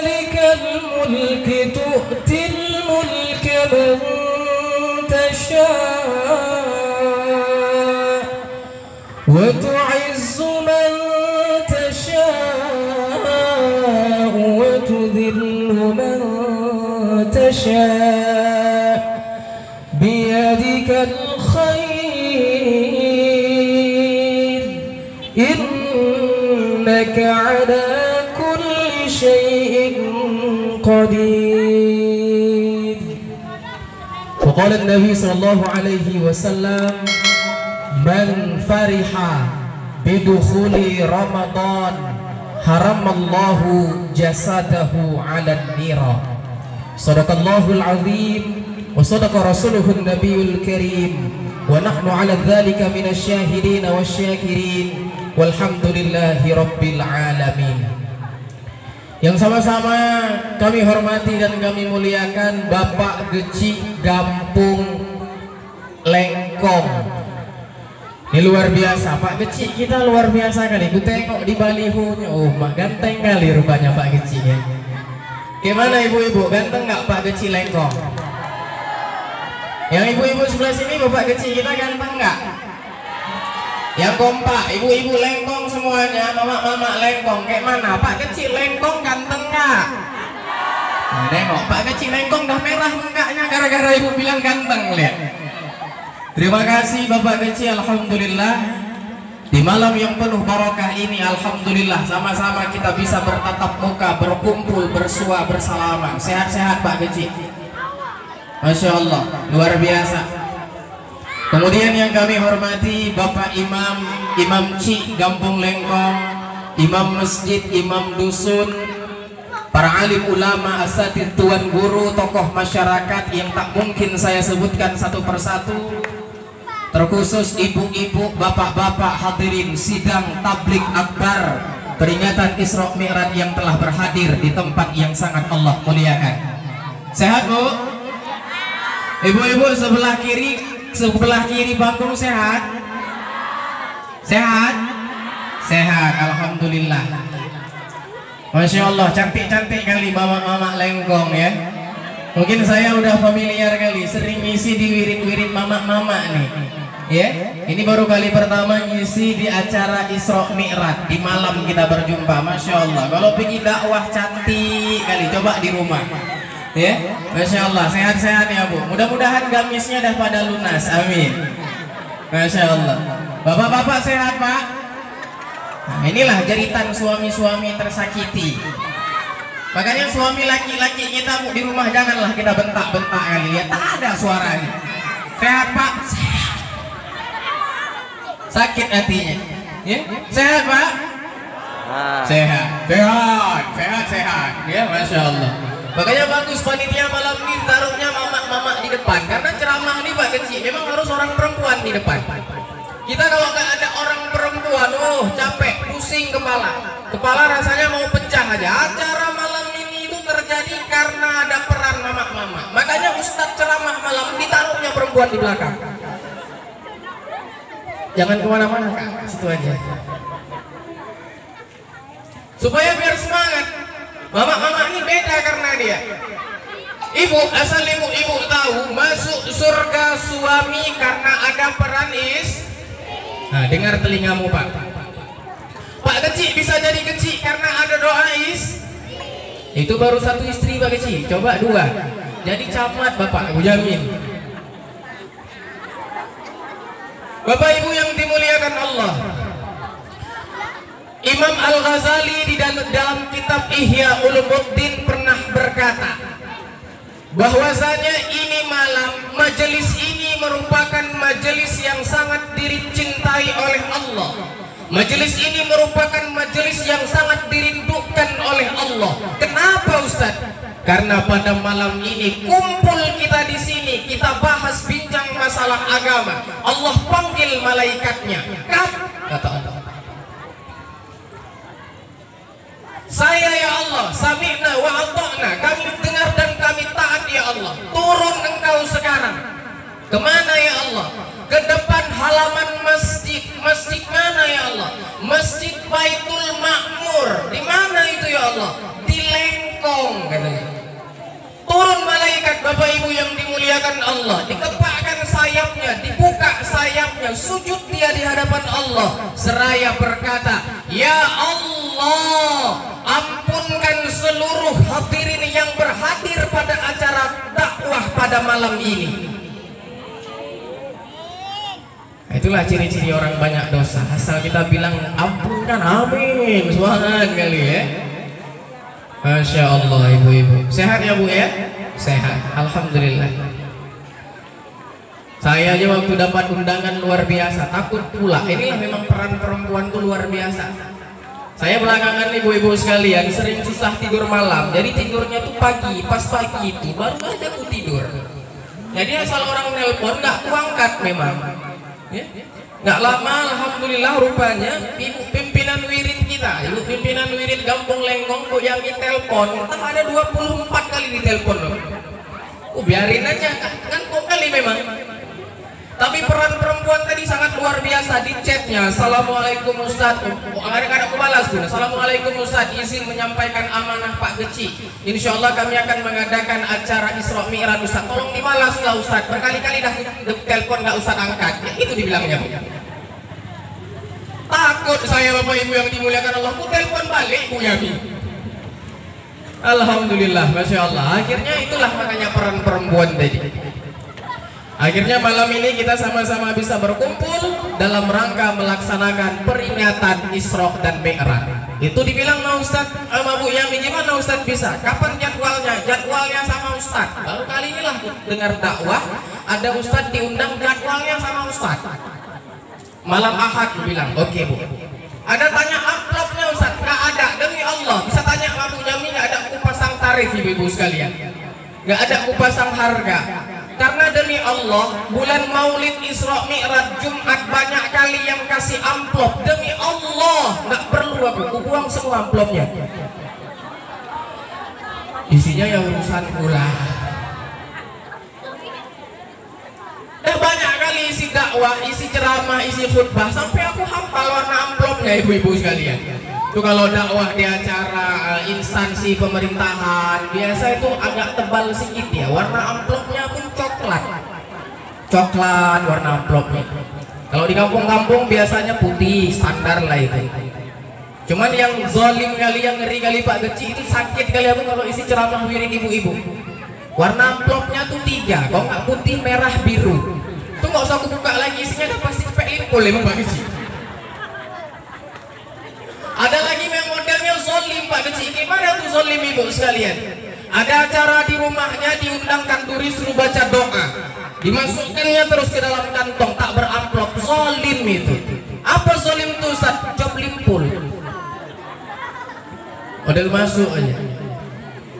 malikal mulki tu'til mulka man tasha' wa tu'izzu man tasha' wa tudhillu man tasha' biyadikal khair innaka ala kulli syai'in qadir. Wa qala an-nabi sallallahu alaihi wasallam man fariha bidukhuli ramadan haramallahu jasadahu 'alan nira. Sadaqallahul azim wa sadaqa rasuluhun nabiyul karim wa nahnu 'ala dzalika minasyahidin wasyakirin walhamdulillahi rabbil alamin. Yang sama-sama kami hormati dan kami muliakan Bapak Geci Gampung Lengkong. Ini luar biasa, Pak Geci kita luar biasa kali. Ku tengok di balihonya, oh mak ganteng kali rupanya Pak Geci ya. Gimana ibu-ibu, ganteng nggak Pak Geci Lengkong? Yang ibu-ibu sebelah sini Bapak Geci kita ganteng nggak? Yang kompak, ibu-ibu Lengkong semuanya, mama-mama Lengkong, kayak mana? Pak Kecil Lengkong ganteng nggak? Nah, nengok, Pak Kecil Lengkong dah merah mukanya gara-gara ibu bilang ganteng, lihat. Terima kasih Bapak Kecil, alhamdulillah. Di malam yang penuh barokah ini, alhamdulillah, sama-sama kita bisa bertatap muka, berkumpul, bersua, bersalaman. Sehat-sehat Pak Kecil. Masya Allah, luar biasa. Kemudian yang kami hormati Bapak Imam, Imam Ci Gampung Lengkong, Imam Masjid, Imam Dusun, para alim ulama, asatidz, tuan guru, tokoh masyarakat yang tak mungkin saya sebutkan satu persatu, terkhusus ibu-ibu, bapak-bapak hadirin sidang tablik akbar peringatan Isra Mi'raj yang telah berhadir di tempat yang sangat Allah muliakan. Sehat Bu? Ibu-ibu sebelah kiri panggung sehat? Sehat? Sehat, alhamdulillah. Masya Allah, cantik-cantik kali mama-mama Lengkong ya. Mungkin saya udah familiar kali, sering ngisi di wirid-wirid mama-mama nih ya. Ini baru kali pertama ngisi di acara Isra Mi'raj. Di malam kita berjumpa, Masya Allah. Kalau pergi dakwah cantik kali, coba di rumah ya. Masya Allah, sehat-sehat ya Bu. Mudah-mudahan gamisnya dah pada lunas, amin. Masya Allah. Bapak-bapak sehat Pak? Nah, inilah jeritan suami-suami tersakiti. Makanya suami laki-laki kita Bu di rumah janganlah kita bentak-bentak kali ya. Tak ada suaranya. Sehat Pak? Sehat. Sakit hatinya ya? Sehat Pak? Sehat. Sehat. Sehat. Ya, Masya Allah. Makanya bagus panitia malam ini taruhnya mama-mama di depan, karena ceramah ini Pak Kecil memang harus orang perempuan di depan. Kita kalau nggak ada orang perempuan, oh capek, pusing kepala rasanya mau pecah aja. Acara malam ini itu terjadi karena ada peran mama-mama. Makanya Ustadz ceramah malam ditaruhnya perempuan di belakang. Jangan kemana-mana Kak, situ aja. Supaya biar semangat. Mama-mama ini beda karena dia ibu, asal ibu tahu masuk surga suami karena ada peran Nah, dengar telingamu Pak. Pak Kecil bisa jadi kecil karena ada doa itu baru satu istri Pak Kecil, coba dua jadi camat Bapak, aku jamin. Bapak Ibu yang dimuliakan Allah, Imam Al-Ghazali di dalam kitab Ihya Ulumuddin pernah berkata bahwasanya ini malam, majelis ini merupakan majelis yang sangat dicintai oleh Allah. Majelis ini merupakan majelis yang sangat dirindukan oleh Allah. Kenapa Ustaz? Karena pada malam ini kumpul kita di sini, kita bahas bincang masalah agama. Allah panggil malaikatnya. Kata Allah, saya ya Allah, sami'na wa ata'na, kami dengar dan kami taat ya Allah. Turun engkau sekarang. Kemana ya Allah? Ke depan halaman masjid. Masjid mana ya Allah? Masjid Baitul Ma'mur. Di mana itu ya Allah? Di Lengkong. Bapak Ibu yang dimuliakan Allah, dikepakkan sayapnya, dibuka sayapnya, sujud dia di hadapan Allah, seraya berkata, ya Allah, ampunkan seluruh hadirin yang berhadir pada acara dakwah pada malam ini. Itulah ciri-ciri orang banyak dosa, asal kita bilang ampunkan, amin, semangat kali ya. Masya Allah. Ibu-ibu sehat ya Bu ya? Sehat, alhamdulillah. Saya aja waktu dapat undangan luar biasa, takut pula. Inilah memang peran perempuan tuh luar biasa. Saya belakangan ibu-ibu sekalian sering susah tidur malam, jadi tidurnya tuh pagi, pas pagi itu baru aja aku tidur. Jadi asal orang nelpon nggak kuangkat memang. Ya? Nggak lama alhamdulillah rupanya ibu pimpinan wirid kita, ibu pimpinan wirid Kampung Lengkong Bu yang ditelepon, ada 24 kali ditelepon loh. Biarin aja kan kok kali memang. Tapi peran perempuan tadi sangat luar biasa di chatnya. Assalamualaikum Ustaz, anak-anak aku balas tuh. Assalamualaikum Ustaz, izin menyampaikan amanah Pak Geci. Insya Allah kami akan mengadakan acara Isra Mi'raj Ustaz. Tolong dibalaslah Ustaz. Berkali-kali dah telepon nggak Ustaz angkat. Ya, itu dibilangnya. Takut saya Bapak Ibu yang dimuliakan Allah. Ku telepon balik Bu Yami. Alhamdulillah, masya Allah. Akhirnya itulah makanya peran perempuan tadi. Akhirnya malam ini kita sama-sama bisa berkumpul dalam rangka melaksanakan peringatan Isra dan Mi'raj. Itu dibilang sama Ustaz sama Bu Yami, gimana Ustaz bisa? Kapan jadwalnya? Jadwalnya sama Ustaz. Baru kali inilah dengar dakwah ada Ustaz diundang, jadwalnya sama Ustaz. Malam Ahad bilang, oke Bu. Ada tanya amplopnya Ustaz? Nggak ada, demi Allah. Bisa tanya sama Bu Yami, nggak ada aku pasang tarif ibu-ibu sekalian. Nggak ada aku pasang harga. Karena demi Allah, bulan Maulid Isra Mi'raj Jumat banyak kali yang kasih amplop. Demi Allah, nggak perlu aku buang semua amplopnya. Isinya yang urusan pula. Banyak kali isi dakwah, isi ceramah, isi khutbah, sampai aku hafal warna amplopnya ibu-ibu sekalian. Itu kalau dakwah di acara instansi pemerintahan biasa itu agak tebal sedikit ya, warna amplopnya pun coklat warna amplopnya. Kalau di kampung-kampung biasanya putih standar lah itu. Cuman yang zalim kali, yang ngeri kali Pak Geci itu sakit kali aku kalau isi ceramah wirid ibu-ibu. Warna amplopnya tuh 3, kalau nggak putih, merah, biru. Tuh nggak usah aku buka lagi, isinya kan pasti cepet limpul emang Pak Geci. Ada lagi yang modelnya zolim Pak Geci. Gimana tuh zolim ibu sekalian? Ada acara di rumahnya, diundang kanduri suruh baca doa, dimasukkannya terus ke dalam kantong tak beramplop. Zolim itu. Apa zolim itu Ustaz? Job limpul. Model masuk aja.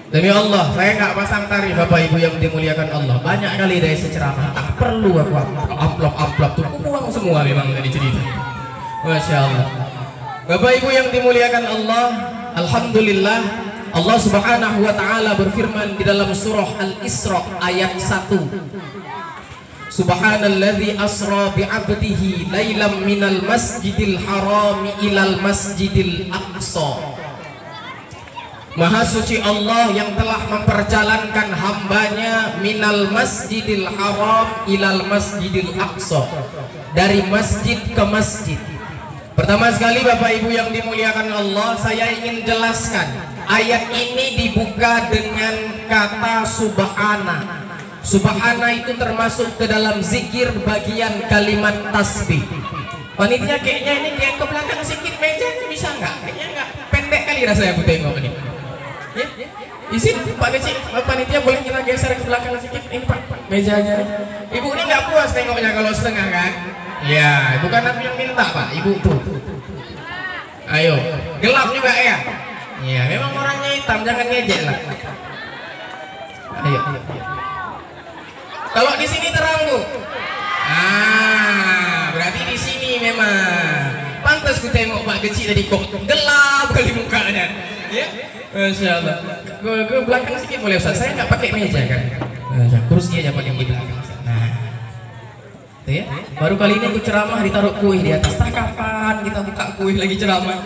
Demi Allah, saya nggak pasang tarif Bapak Ibu yang dimuliakan Allah. Banyak kali dari ceramah tak perlu aku amplop tuh buang semua memang dari cerita. Masya Allah. Bapak Ibu yang dimuliakan Allah, alhamdulillah Allah Subhanahu wa taala berfirman di dalam surah Al-Isra ayat 1. Subhanalladzi asra bi 'abdihi lailam minal masjidil harami ilal masjidil aqsa. Maha suci Allah yang telah memperjalankan hambanya minal masjidil haram ilal masjidil aqsa, dari masjid ke masjid. Pertama sekali Bapak Ibu yang dimuliakan Allah, saya ingin jelaskan ayat ini dibuka dengan kata subhana. Subhana itu termasuk ke dalam zikir bagian kalimat tasbih. Panitia kayaknya ini kayak ke belakang sedikit mejanya, bisa nggak? Kayaknya nggak, pendek kali rasanya aku tengok ini. Ya, izin Pak Geci, panitia boleh kita geser ke belakang sedikit ini Pak, mejanya. Ibu ini nggak puas tengoknya kalau setengah kan? Ya, bukan aku yang minta Pak, Ibu tuh. Ayo, gelap juga ya. Ya, memang orangnya hitam, jangan ngejek lah. Ayo. Kalau di sini terang Bu. Berarti di sini memang. Pantas ku tengok Pak Geci tadi kok gelap kali mukanya. Ya, Masya Allah. Ke belakang sedikit boleh Ustaz. Saya nggak pakai meja kan. Kursi aja paling di belakang. Nah, itu ya. Baru kali ini aku ceramah ditaruh kuih di atas. Tak kapan kita buka kuih lagi ceramah?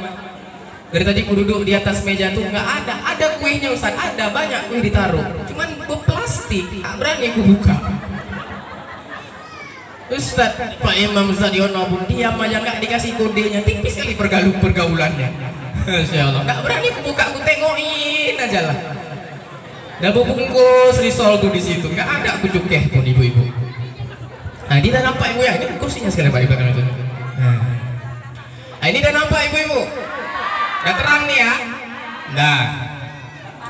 Dari tadi aku duduk di atas meja tuh nggak ada. Ada kuihnya Ustaz. Ada banyak kuih ditaruh. Cuman plastik. plastik, tak berani aku buka. Ustaz, Pak Imam Zadiono pun diam aja, nggak dikasih kodenya, tipis sekali pergaulannya. Masya Allah, nggak berani aku buka, aku tengokin aja lah. Dan bungkus risol tuh di situ, nggak ada aku cukeh pun ibu-ibu. Nah, ini dah nampak ibu ya, ini kursinya sekali Pak di belakang itu. Nah, ini dah nampak ibu-ibu. Udah terang nih ya. Nah,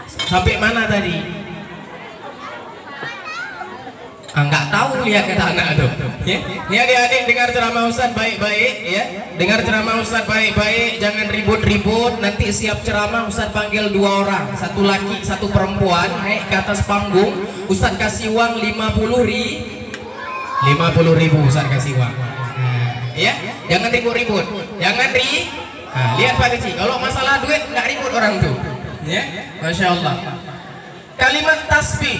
sampai mana tadi? Nggak tahu, lihat kata anak tuh ya. Ini adik-adik dengar ceramah Ustaz baik-baik ya, dengar ceramah Ustaz baik-baik, jangan ribut-ribut. Nanti siap ceramah Ustaz panggil 2 orang, 1 laki 1 perempuan, naik ke atas panggung. Ustaz kasih uang 50.000 Ustaz kasih uang. Ya, jangan ribut-ribut, jangan lihat Pak Kecil, kalau masalah duit nggak ribut orang tuh ya. Masya Allah. Kalimat tasbih,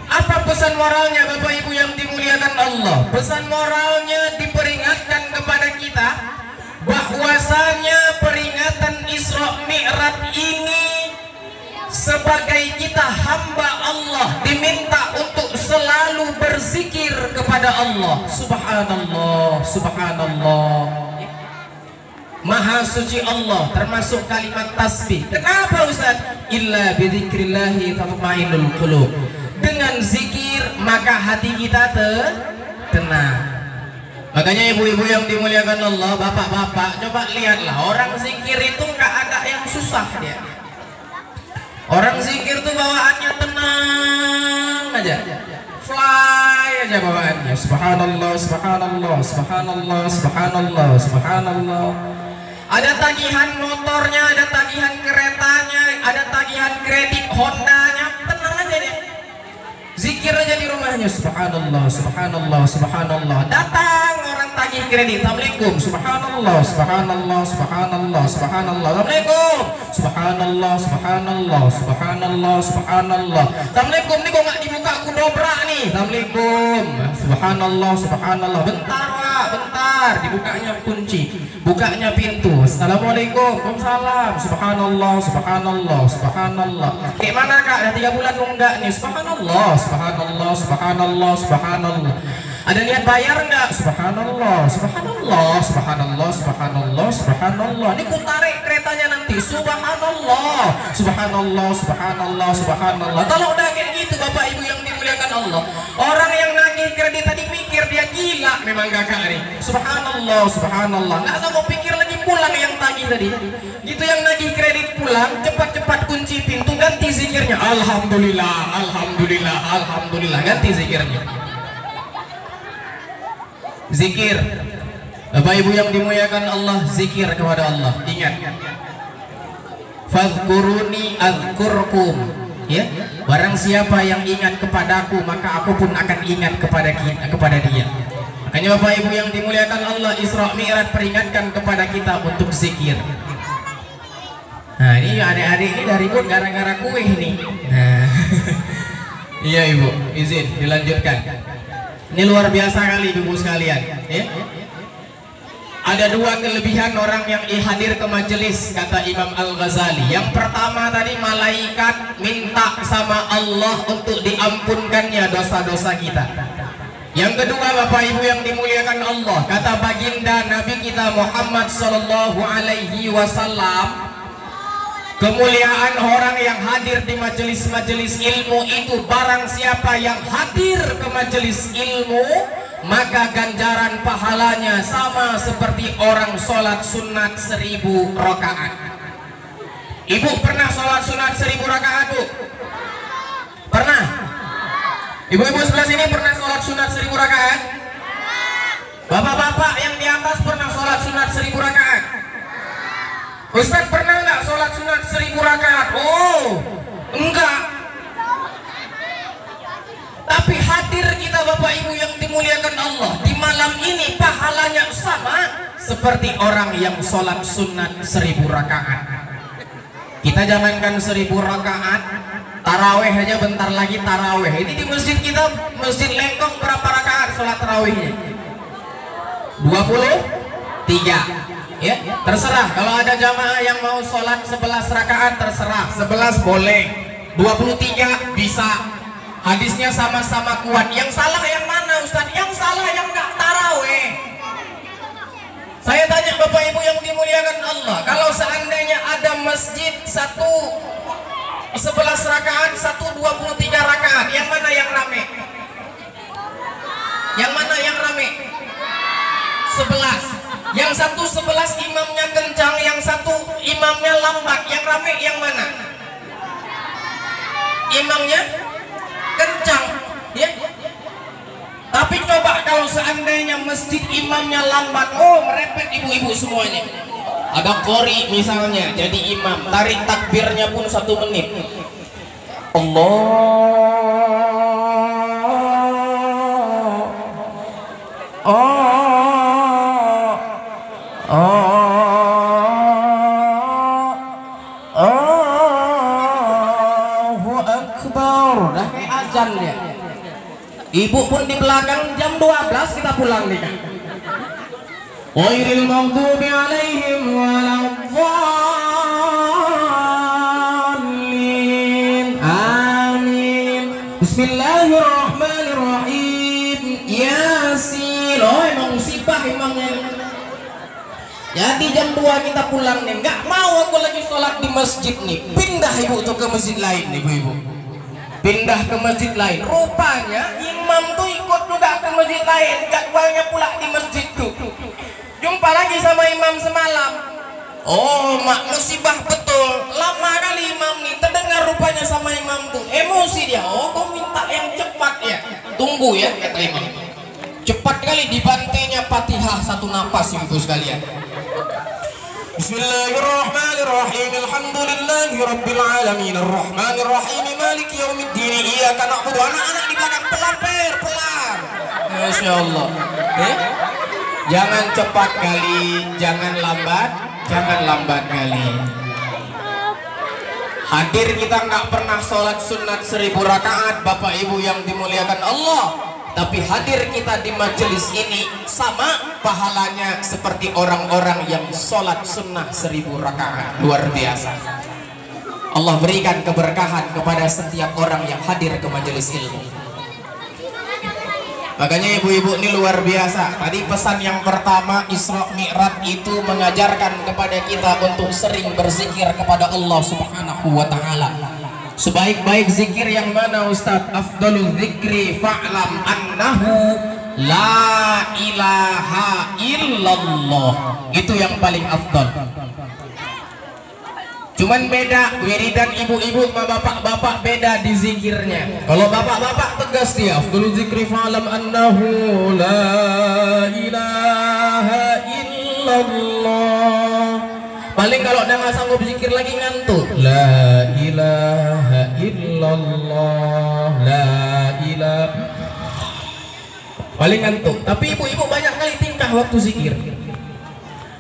apa pesan moralnya Bapak Ibu yang dimuliakan Allah? Pesan moralnya diperingatkan kepada kita bahwasanya peringatan Isra Mi'raj ini sebagai kita hamba Allah diminta untuk selalu berzikir kepada Allah. Subhanallah, subhanallah. Maha suci Allah, termasuk kalimat tasbih. Kenapa Ustaz? Illa bidzikrillahi tatma'innul qulub. Dengan zikir maka hati kita tenang. Makanya ibu-ibu yang dimuliakan Allah, bapak-bapak, coba lihatlah, orang zikir itu nggak ada yang susah dia. Orang zikir tuh bawaannya tenang aja, fly aja bawaannya. Subhanallah, subhanallah, subhanallah, subhanallah, subhanallah. Ada tagihan motornya, ada tagihan keretanya, ada tagihan kredit Hondanya, tenang aja deh. Zikir aja di rumahnya. Subhanallah, subhanallah, subhanallah. Datang orang tagih kredit, assalamualaikum. Subhanallah, subhanallah, subhanallah, subhanallah. Assalamualaikum. Subhanallah, subhanallah, subhanallah, subhanallah. Assalamualaikum, nih kok nggak dibuka, aku dobrak nih. Assalamualaikum. Subhanallah, subhanallah. Bentar Pak, bentar. Dibukanya kunci, bukanya pintu. Assalamualaikum. Waalaikumsalam. Subhanallah, subhanallah, subhanallah. Kayak mana Kak? Udah 3 bulan nunggak nih. Subhanallah, subhanallah, subhanallah, subhanallah. Ada niat bayar enggak? Subhanallah, subhanallah, subhanallah, subhanallah, subhanallah. Ini ku tarik keretanya nanti. Subhanallah, subhanallah, subhanallah, subhanallah. Kalau udah kayak gitu Bapak Ibu yang dimuliakan Allah, orang yang nagih kredit tadi mikir dia gila memang kakak nih. Subhanallah, subhanallah. Nggak mau pikir lagi, pulang yang tagih tadi. Gitu yang nagih kredit pulang, cepat-cepat kunci pintu, ganti zikirnya. Alhamdulillah, alhamdulillah, alhamdulillah. Ganti zikirnya. Zikir, Bapak Ibu yang dimuliakan Allah, zikir kepada Allah. Ingat, fadhkuruni adzkurkum. Ya, barang siapa yang ingat kepadaku, maka aku pun akan ingat kepada dia. Makanya Bapak Ibu yang dimuliakan Allah, Isra Mi'raj peringatkan kepada kita untuk zikir. Nah, ini adik-adik ini dari ribut gara-gara kue ini. Nah, iya Ibu, izin dilanjutkan. Ini luar biasa kali ibu sekalian ya? Ada 2 kelebihan orang yang hadir ke majelis, kata Imam Al-Ghazali. Yang pertama tadi, malaikat minta sama Allah untuk diampunkannya dosa-dosa kita. Yang kedua Bapak Ibu yang dimuliakan Allah, kata baginda Nabi kita Muhammad sallallahu alaihi wasallam, kemuliaan orang yang hadir di majelis-majelis ilmu itu, barang siapa yang hadir ke majelis ilmu, maka ganjaran pahalanya sama seperti orang sholat sunat 1000 rakaat. Ibu pernah sholat sunat 1000 rakaat Bu? Pernah? Ibu-ibu sebelah sini pernah sholat sunat 1000 rakaat? Bapak-bapak yang di atas pernah sholat sunat 1000 rakaat? Ustaz pernah nggak sholat sunat 1000 rakaat? Oh, enggak. Tapi hadir kita Bapak Ibu yang dimuliakan Allah, di malam ini pahalanya sama seperti orang yang sholat sunat 1000 rakaat. Kita jangankan 1000 rakaat, taraweh aja bentar lagi taraweh. Ini di masjid kita, Masjid Lengkong, berapa rakaat sholat tarawehnya? 23. Ya, terserah. Kalau ada jamaah yang mau sholat 11 rakaat, terserah. 11 boleh, 23 bisa. Hadisnya sama-sama kuat. Yang salah yang mana Ustaz? Yang salah yang nggak taraweh. Saya tanya Bapak Ibu yang dimuliakan Allah, kalau seandainya ada masjid 11 rakaat, 23 rakaat, yang mana yang rame? Yang mana yang rame? 11. Yang satu 11 imamnya kencang, yang satu imamnya lambat. Yang rame yang mana? Imamnya kencang, ya. Tapi coba kalau seandainya masjid imamnya lambat, oh merepet ibu-ibu semuanya. Ada qori misalnya jadi imam, tarik takbirnya pun 1 menit. Allahu Akbar. Dah kayak azan dia. Ibu pun di belakang, jam 12 kita pulang nih kan. Ghairil maghdubi alaihim waladdallin. Amin. Bismillahirrahmanirrahim. Yasin. Oh emang musibah emangnya. Jadi jam 2 kita pulang nih. Nggak mau aku lagi sholat di masjid nih. Pindah ibu tuh ke masjid lain nih ibu-ibu. Pindah ke masjid lain. Rupanya imam tuh ikut juga ke masjid lain, jadwalnya pula di masjid tuh. Jumpa lagi sama imam semalam. Oh mak, musibah betul. Lama kali imam nih, terdengar rupanya sama imam tuh. Emosi dia. Oh kau minta yang cepat ya. Tunggu ya kata imam. Cepat kali dibantainya Fatihah 1 nafas ibu sekalian. Bismillahirrahmanirrahim. Alhamdulillahi rabbil alamin arrahmanirrahim maliki yaumiddin iyyaka na'budu. Anak-anak di belakang pelan. Masya Allah. Jangan cepat kali, jangan lambat kali. Hadir kita nggak pernah sholat sunat 1000 rakaat Bapak Ibu yang dimuliakan Allah. Tapi hadir kita di majelis ini sama pahalanya seperti orang-orang yang sholat sunnah 1000 rakaat. Luar biasa. Allah berikan keberkahan kepada setiap orang yang hadir ke majelis ilmu. Makanya ibu-ibu ini luar biasa. Tadi pesan yang pertama Isra Mi'raj itu mengajarkan kepada kita untuk sering berzikir kepada Allah Subhanahu wa Ta'ala. Sebaik-baik zikir yang mana Ustaz? Afdalul zikri fa'lam annahu la ilaha illallah. Itu yang paling afdal. Cuman beda wiridan ibu-ibu sama bapak-bapak, beda di zikirnya. Kalau bapak-bapak tegas dia, afdalul zikri fa'lam annahu la ilaha illallah. Paling kalau udah nggak sanggup zikir lagi ngantuk. La ilaha illallah, la ilaha. Paling ngantuk. Tapi ibu-ibu banyak kali tingkah waktu zikir.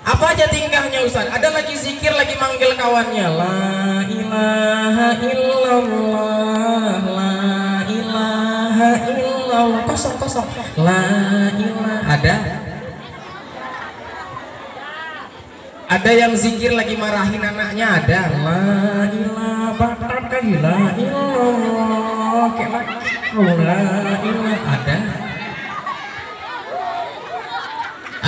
Apa aja tingkahnya Ustaz? Ada lagi zikir lagi manggil kawannya. La ilaha illallah, la ilaha illallah. Kosong. La ilaha. Ada yang zikir lagi marahin anaknya, ada. La ilaha bakar la illallah. La ilaha ada.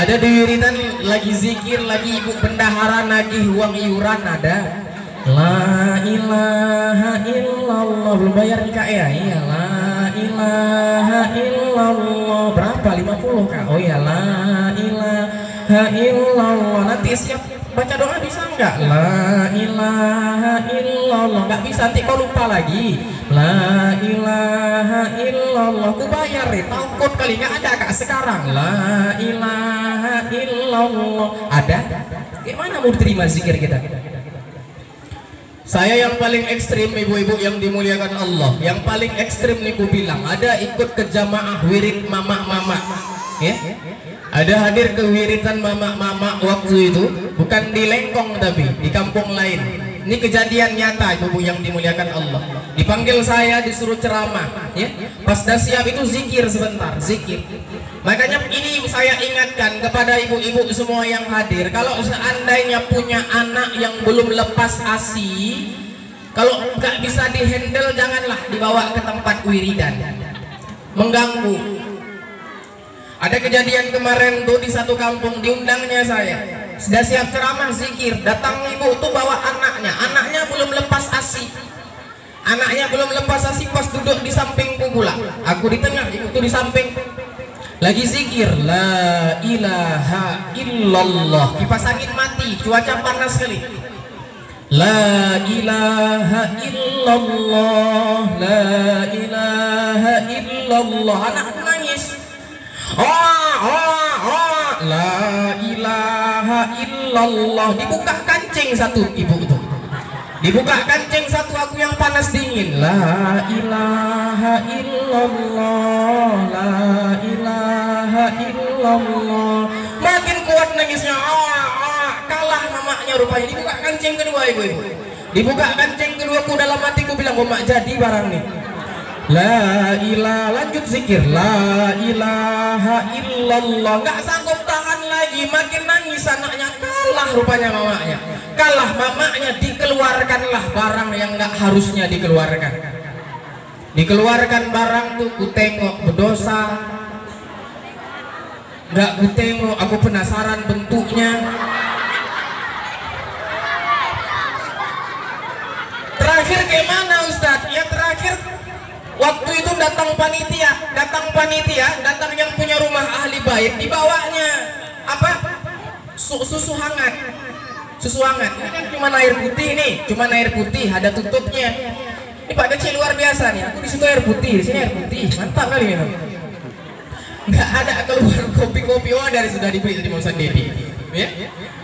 Ada di wiridan lagi zikir, lagi ibu bendahara nagih uang iuran, ada. La ilaha illallah, belum bayar nih kak ya? Iya, la ilaha illallah. Berapa? 50 kak? Oh ya, la ilaha illallah. Nanti siap baca doa bisa nggak? La ilaha illallah. Nggak bisa, nanti kau lupa lagi. La ilaha illallah. Aku bayar ya, takut kali nggak ada kak sekarang. La ilaha illallah. Ada? Gimana mau terima zikir kita? Saya yang paling ekstrim ibu-ibu yang dimuliakan Allah, yang paling ekstrim nih ku bilang, ada ikut ke jamaah wirid mama-mama, ya? Ada hadir ke wiridan mama-mama waktu itu, bukan di Lengkong tapi di kampung lain. Ini kejadian nyata ibu-ibu yang dimuliakan Allah. Dipanggil saya disuruh ceramah, ya? Pas dah siap itu zikir sebentar, zikir. Makanya ini saya ingatkan kepada ibu-ibu semua yang hadir, kalau seandainya punya anak yang belum lepas ASI, Kalau nggak bisa dihandle, janganlah dibawa ke tempat wiridan, mengganggu. Ada kejadian kemarin tuh di satu kampung, diundangnya saya, sudah siap ceramah zikir, datang ibu tuh bawa anaknya belum lepas ASI, pas duduk di sampingku pula, aku di tengah, ibu tuh di samping, lagi zikir, la ilaha illallah, kipas angin mati, cuaca panas sekali. La ilaha illallah, la ilaha illallah. Anakku nangis. La ilaha illallah. Dibuka kancing satu ibu itu. Dibuka kancing satu, aku yang panas dingin. La ilaha illallah, la ilaha illallah. Makin kuat nangisnya. Kalah mamanya rupanya. Dibuka kancing kedua ibu-ibu. Dibuka kancing kedua, ku dalam hatiku bilang, mak jadi barang nih. La ilaha, lanjut zikir. La ilaha illallah. Gak sanggup tahan lagi, makin nangis anaknya. Kalah rupanya mamanya. Kalah mamanya, dikeluarkanlah barang yang gak harusnya dikeluarkan. Dikeluarkan barang tuh, ku tengok berdosa. Gak ku tengok, aku penasaran bentuknya. Terakhir gimana Ustadz? Ya terakhir waktu itu datang panitia, yang punya rumah ahli bait, dibawanya apa? Susu hangat. Ini kan cuma air putih nih, ada tutupnya. Ini Pak kecil luar biasa nih. Aku di situ air putih, di sini air putih, mantap kali minum. Nggak ada keluar kopi-kopi, dari sudah dibeli di Monsan Dedi. Ya?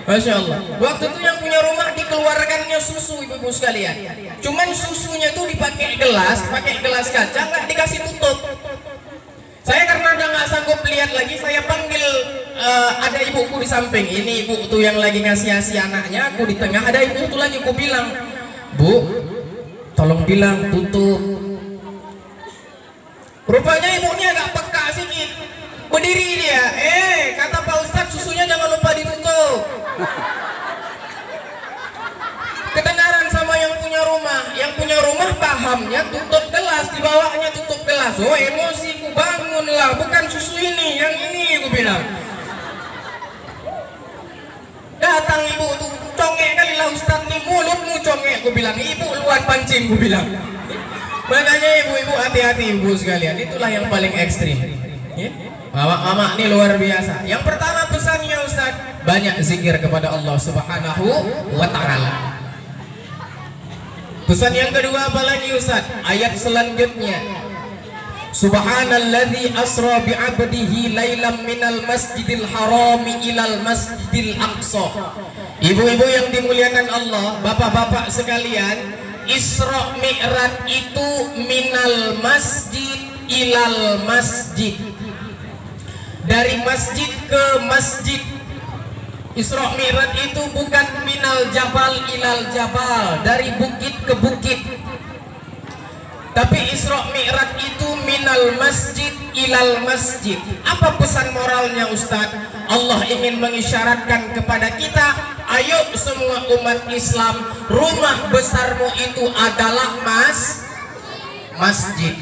Masya Allah. Waktu itu yang punya rumah dikeluarkannya susu, ibu-ibu sekalian. Cuman susunya tuh dipakai gelas kaca, nggak dikasih tutup. Saya karena udah nggak sanggup lihat lagi, saya panggil ada ibuku di samping. Ini ibu tuh yang lagi ngasih anaknya, aku di tengah. Ada ibu tuh lagi, aku bilang, Bu, tolong bilang tutup. Rupanya ibunya agak peka sedikit. Berdiri dia, kata Pak Ustadz, susunya jangan lupa ditutup. Kedengaran sama yang punya rumah pahamnya tutup gelas, dibawanya tutup gelas. Oh, emosiku bangunlah, bukan susu ini, yang ini, aku bilang. Datang ibu tuh, congek kali lah Ustadz nih, mulutmu congek, aku bilang. Ibu luar pancing, aku bilang. Makanya ibu-ibu hati-hati ibu sekalian, itulah yang paling ekstrim. Ya? Mama ini luar biasa. Yang pertama pesannya Ustaz, banyak zikir kepada Allah Subhanahu wa Ta'ala. Pesan yang kedua apalagi Ustaz? Ayat selanjutnya, Subhanalladzi asra bi'abdihi lailam minal masjidil harami ilal masjidil aqsa. Ibu-ibu yang dimuliakan Allah, bapak-bapak sekalian, Isra Mi'raj itu minal masjid ilal masjid, dari masjid ke masjid. Isra Mi'raj itu bukan minal jabal ilal jabal, dari bukit ke bukit. Tapi Isra Mi'raj itu minal masjid ilal masjid. Apa pesan moralnya Ustaz? Allah ingin mengisyaratkan kepada kita, ayo semua umat Islam, rumah besarmu itu adalah masjid.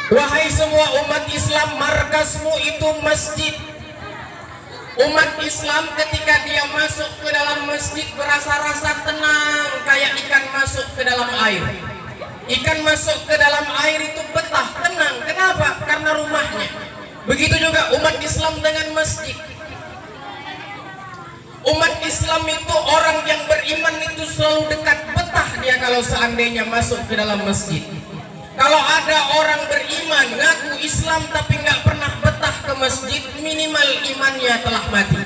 Wahai semua umat Islam, markasmu itu masjid. Umat Islam ketika dia masuk ke dalam masjid berasa-rasa tenang, kayak ikan masuk ke dalam air. Ikan masuk ke dalam air itu betah, tenang. Kenapa? Karena rumahnya. Begitu juga umat Islam dengan masjid. Umat Islam itu orang yang beriman itu selalu dekat, betah dia kalau seandainya masuk ke dalam masjid. Kalau ada orang beriman ngaku Islam tapi nggak pernah betah ke masjid, minimal imannya telah mati.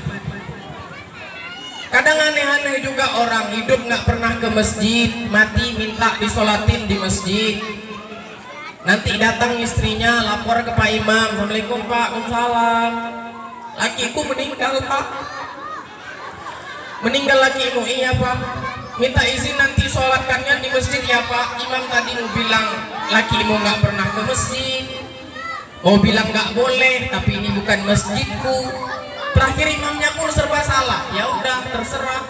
Kadang aneh-aneh juga orang hidup nggak pernah ke masjid, mati minta disolatin di masjid. Nanti datang istrinya lapor ke Pak Imam, Assalamualaikum Pak, Waalaikumsalam. Lakiku meninggal Pak. Meninggal lakimu, iya Pak. Minta izin nanti sholatkannya di masjid ya Pak. Imam tadi mau bilang lakimu nggak pernah ke masjid, mau bilang nggak boleh, tapi ini bukan masjidku. Terakhir imamnya pun serba salah. Ya udah terserah.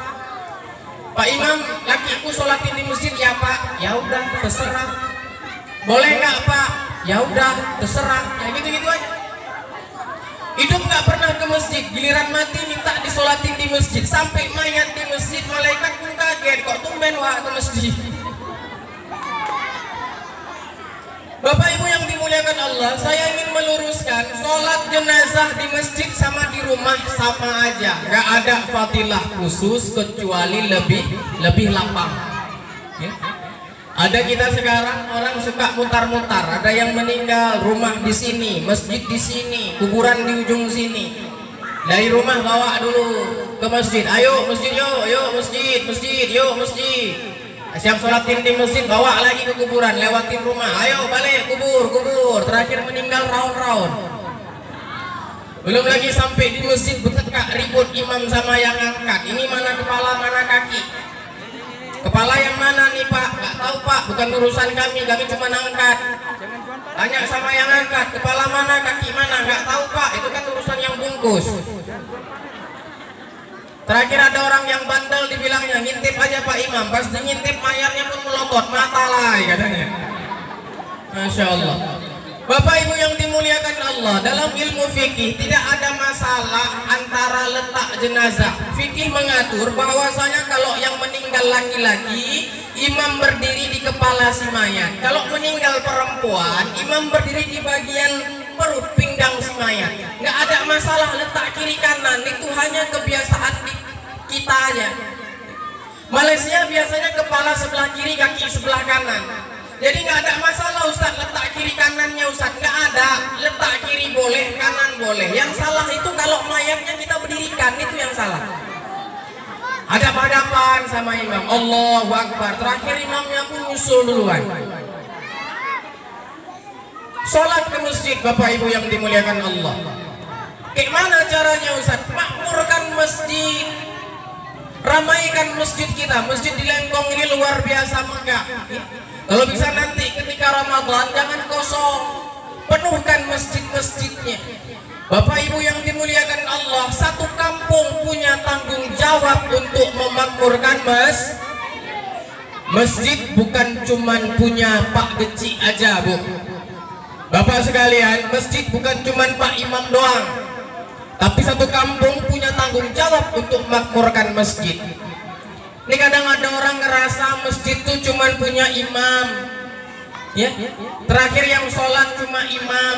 Pak Imam, lakiku sholatin di masjid. Ya Pak, ya udah terserah. Boleh nggak Pak? Ya udah terserah. Ya gitu-gitu aja. Hidup nggak pernah ke masjid, giliran mati minta disolatin di masjid. Sampai mayat di masjid, malaikat pun kaget, kok tumben wah ke masjid. Bapak Ibu yang dimuliakan Allah, saya ingin meluruskan, sholat jenazah di masjid sama di rumah sama aja, nggak ada fadilah khusus kecuali lebih lapang. Ya. Ada kita sekarang orang suka mutar-mutar, ada yang meninggal rumah di sini, masjid di sini, kuburan di ujung sini. Dari rumah bawa dulu ke masjid, ayo masjid yuk masjid, yuk masjid. Siap sholatin di masjid, bawa lagi ke kuburan, lewatin rumah, ayo balik kubur, terakhir meninggal raun-raun. Belum lagi sampai di masjid bertekak ribut imam sama yang angkat, ini mana kepala mana kaki. Kepala yang mana nih Pak? Nggak tahu Pak, bukan urusan kami cuma angkat. Tanya sama yang angkat, kepala mana kaki mana? Nggak tahu Pak, itu kan urusan yang bungkus. Terakhir ada orang yang bandel dibilangnya, ngintip aja Pak Imam. Pas ngintip mayatnya pun melotot, mata lai katanya. Masya Allah. Bapak Ibu yang dimuliakan Allah, dalam ilmu fikih tidak ada masalah antara letak jenazah. Fikih mengatur bahwasanya kalau yang meninggal laki-laki, imam berdiri di kepala si mayat. Kalau meninggal perempuan, imam berdiri di bagian perut pinggang si mayat. Nggak ada masalah letak kiri kanan, itu hanya kebiasaan di kita aja. Malaysia biasanya kepala sebelah kiri, kaki sebelah kanan. Jadi nggak ada masalah Ustaz letak kiri kanannya Ustaz, nggak ada. Letak kiri boleh, kanan boleh. Yang salah itu kalau mayatnya kita berdirikan, itu yang salah. Ada hadapan sama imam, Allahu Akbar, terakhir imamnya pun usul duluan. Sholat ke masjid Bapak Ibu yang dimuliakan Allah. Gimana caranya Ustaz? Makmurkan masjid, ramaikan masjid kita. Masjid di Lengkong ini luar biasa megah. Kalau bisa nanti ketika Ramadan jangan kosong, penuhkan masjid-masjidnya. Bapak Ibu yang dimuliakan Allah, satu kampung punya tanggung jawab untuk memakmurkan masjid, bukan cuman punya Pak Geci aja Bu. Bapak sekalian, masjid bukan cuman Pak Imam doang, tapi satu kampung punya tanggung jawab untuk memakmurkan masjid. Ini kadang ada orang ngerasa masjid itu cuman punya imam, ya. Terakhir yang sholat cuma imam.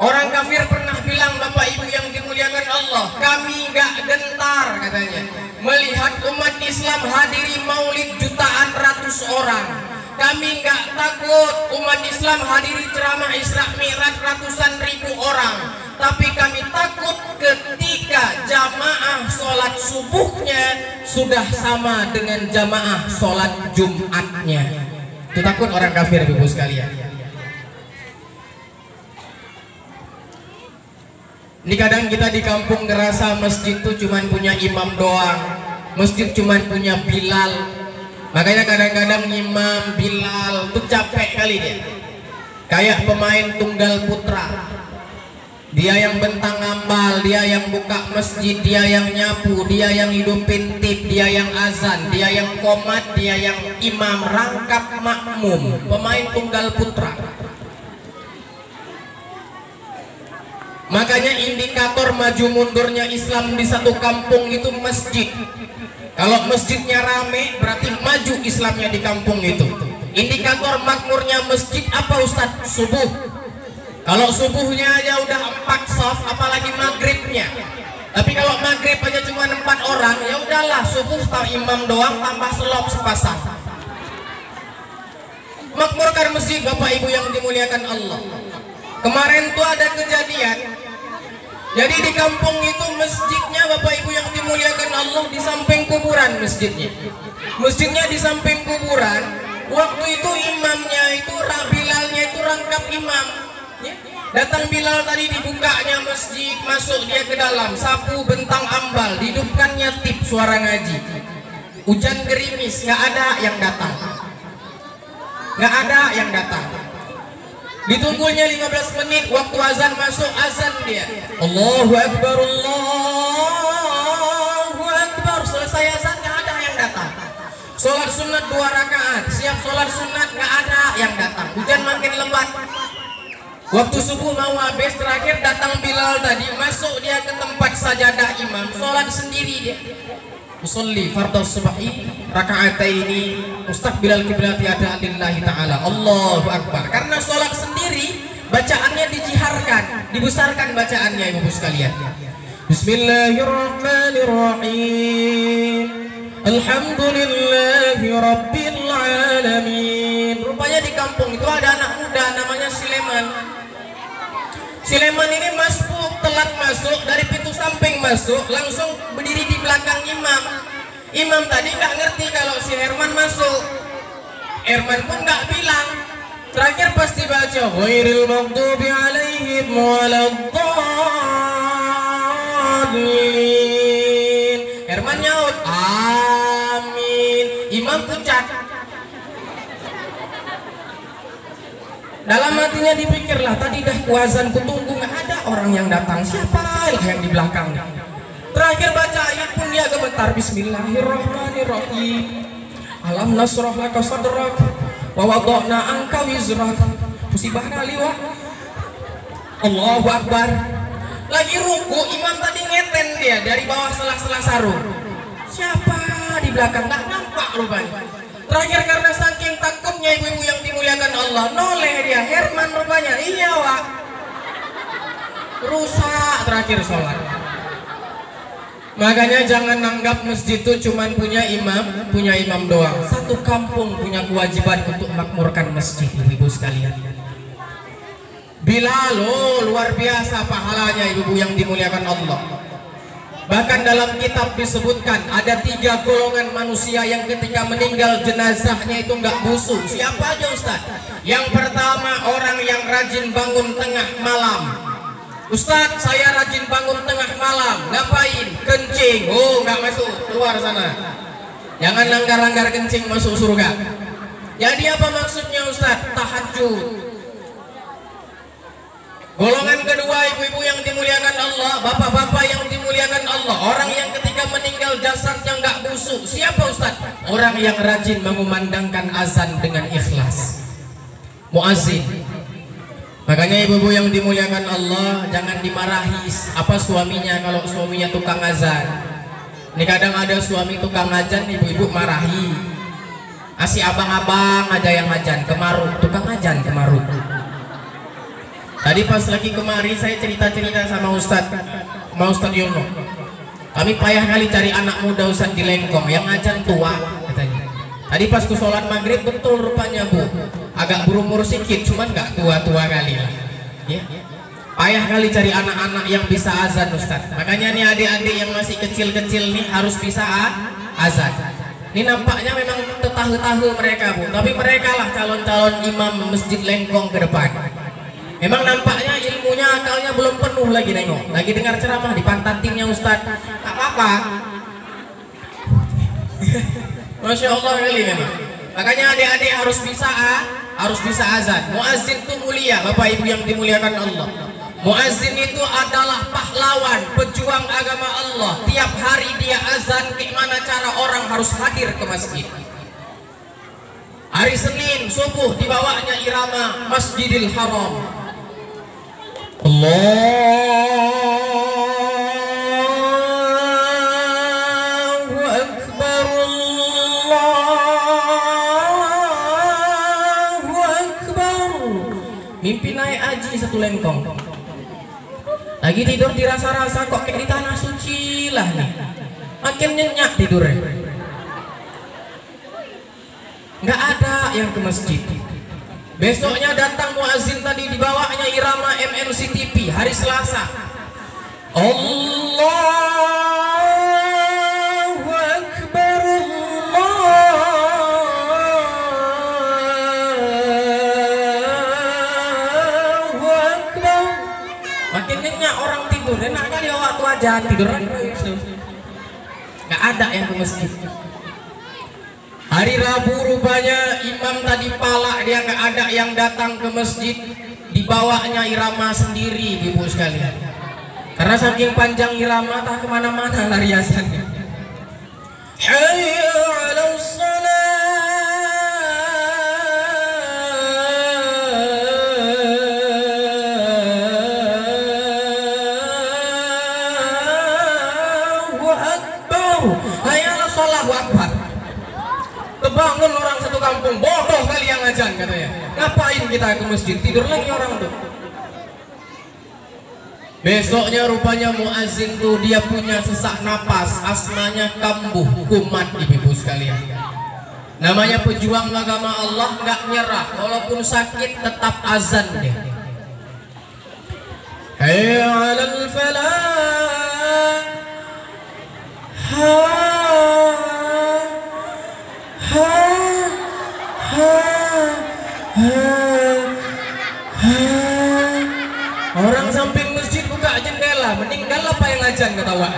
Orang kafir pernah bilang, Bapak Ibu yang dimuliakan Allah, kami nggak gentar katanya melihat umat Islam hadiri maulid jutaan ratus orang. Kami nggak takut umat Islam hadiri ceramah Isra Mi'raj ratusan ribu orang. Tapi kami takut ketika jamaah sholat subuhnya sudah sama dengan jamaah sholat Jumatnya. Itu takut orang kafir Ibu sekalian. Ini kadang kita di kampung ngerasa masjid itu cuma punya imam doang, masjid cuma punya Bilal. Makanya kadang-kadang imam Bilal tuh capek kali dia, kayak pemain tunggal putra. Dia yang bentang ambal, dia yang buka masjid, dia yang nyapu, dia yang hidupin tip, dia yang azan, dia yang qomat, dia yang imam, rangkap makmum, pemain tunggal putra. Makanya indikator maju mundurnya Islam di satu kampung itu masjid. Kalau masjidnya rame berarti maju Islamnya di kampung itu. Indikator makmurnya masjid apa Ustaz? Subuh. Kalau subuhnya aja udah 4 shaf, apalagi maghribnya. Tapi kalau maghrib aja cuma 4 orang, ya udahlah subuh tahu imam doang tambah selop sepasang. Makmurkan masjid Bapak Ibu yang dimuliakan Allah. Kemarin tuh ada kejadian. Jadi di kampung itu masjidnya Bapak Ibu yang dimuliakan Allah di samping kuburan masjidnya. Masjidnya di samping kuburan. Waktu itu imamnya itu Bilalnya itu rangkap imam. Datang Bilal tadi dibukanya masjid, masuk dia ke dalam, sapu bentang ambal, dihidupkannya tip suara ngaji. Hujan gerimis, nggak ada yang datang. Nggak ada yang datang. Ditunggunya 15 menit, waktu azan masuk, azan dia. Allahu Akbar, Allahu Akbar. Selesai azan nggak ada yang datang. Sholat sunat 2 rakaat, siap sholat sunat, nggak ada yang datang. Hujan makin lebat. Waktu subuh mau habis, terakhir datang Bilal tadi, masuk dia ke tempat sajadah imam, sholat sendiri dia. Usolli fardhu subhi raka'ataini mustaqbilal qiblati ada lillahi ta'ala. Allahu akbar. Karena sholat sendiri bacaannya dijiharkan, dibesarkan bacaannya ibu sekalian. Bismillahirrahmanirrahim. Alhamdulillahi rabbil alamin. Rupanya di kampung itu ada anak muda namanya Sileman. Sileman ini masbuk, telat masuk, dari pintu samping masuk, langsung berdiri di belakang imam. Imam tadi nggak ngerti kalau si Herman masuk. Herman pun nggak bilang. Terakhir pasti baca ghairil maghdubi alaihim waladdallin. Herman nyaut amin. Imam pucat. Dalam hatinya dipikirlah, tadi dah kuazan kutunggu nggak ada orang yang datang, siapa lah yang di belakang. Terakhir baca ayat pun dia gemetar. Bismillahirrahmanirrahim. Alam nasrah laka sadrak wa wada'na anka wizrak. Musibahna liwa. Allahu akbar. Lagi ruku, imam tadi ngeten dia dari bawah sela-sela sarung. Siapa di belakang? Nggak nampak rupanya. Terakhir karena saking takutnya ibu-ibu yang dimuliakan Allah, noleh dia. Herman rupanya. Iya wak. Rusak terakhir sholat. Makanya jangan anggap masjid itu cuma punya imam doang. Satu kampung punya kewajiban untuk makmurkan masjid, ibu-ibu sekalian. Bilal, luar biasa pahalanya ibu-ibu yang dimuliakan Allah. Bahkan dalam kitab disebutkan ada 3 golongan manusia yang ketika meninggal jenazahnya itu nggak busuk. Siapa aja Ustaz? Yang pertama orang yang rajin bangun tengah malam. Ustaz, saya rajin bangun tengah malam. Ngapain? Kencing. Oh, nggak masuk, keluar sana. Jangan langgar-langgar kencing masuk surga. Jadi apa maksudnya Ustaz? Tahajud. Golongan kedua ibu-ibu yang dimuliakan Allah, bapak-bapak yang dimuliakan Allah, orang yang ketika meninggal jasadnya nggak busuk. Siapa Ustaz? Orang yang rajin mengumandangkan azan dengan ikhlas. Muazzin. Makanya ibu-ibu yang dimuliakan Allah, jangan dimarahi apa suaminya kalau suaminya tukang azan. Ini kadang ada suami tukang azan, ibu-ibu marahi. Asih abang-abang aja yang azan, kemaruk, tukang azan kemaruk. Tadi pas lagi kemari saya cerita-cerita sama Ustadz Yono. Kami payah kali cari anak muda Ustadz di Lengkong yang ajan tua katanya. Tadi pas ku sholat maghrib betul rupanya Bu. Agak berumur sedikit, cuman nggak tua-tua kali lah. Ya. Payah kali cari anak-anak yang bisa azan Ustadz. Makanya nih adik-adik yang masih kecil-kecil nih harus bisa azan. Ini nampaknya memang tetahu-tahu mereka Bu, tapi mereka lah calon-calon imam masjid Lengkong ke depan. Memang nampaknya ilmunya, akalnya belum penuh lagi nengok. Lagi dengar ceramah di pantatinnya Ustadz. Tak apa-apa. Masya Allah kali memang. Makanya adik-adik harus bisa azan. Muazzin itu mulia, Bapak Ibu yang dimuliakan Allah. Muazzin itu adalah pahlawan, pejuang agama Allah. Tiap hari dia azan, gimana cara orang harus hadir ke masjid. Hari Senin subuh dibawanya irama Masjidil Haram. Allahu Akbar, Allahu Akbar. Mimpi naik haji satu Lengkong. Lagi tidur dirasa-rasa kok kayak di tanah suci lah nih. Makin nyenyak tidurnya. Nggak ada yang ke masjid. Besoknya datang muazzin tadi dibawanya irama MNC TV hari Selasa. Allahu Akbar, Allahu Akbar. Makin nyenyak orang tidur. Enak kali waktu aja tiduran. Nggak ada yang ke masjid. Hari Rabu rupanya imam tadi palak, dia nggak ada yang datang ke masjid. Dibawanya irama sendiri ibu sekalian. Karena saking panjang irama tak kemana-mana lariasannya. hayya 'alas bangun orang satu kampung, bodoh kali yang azan katanya. Ngapain kita ke masjid, tidur lagi orang tuh. Besoknya rupanya muazin tuh dia punya sesak napas, asmanya kambuh, kumat, ibu-ibu sekalian. Namanya pejuang agama Allah, nggak nyerah, walaupun sakit tetap azan deh. Hayya 'alal falah. Orang samping masjid buka jendela, meninggal apa yang azan ketawa?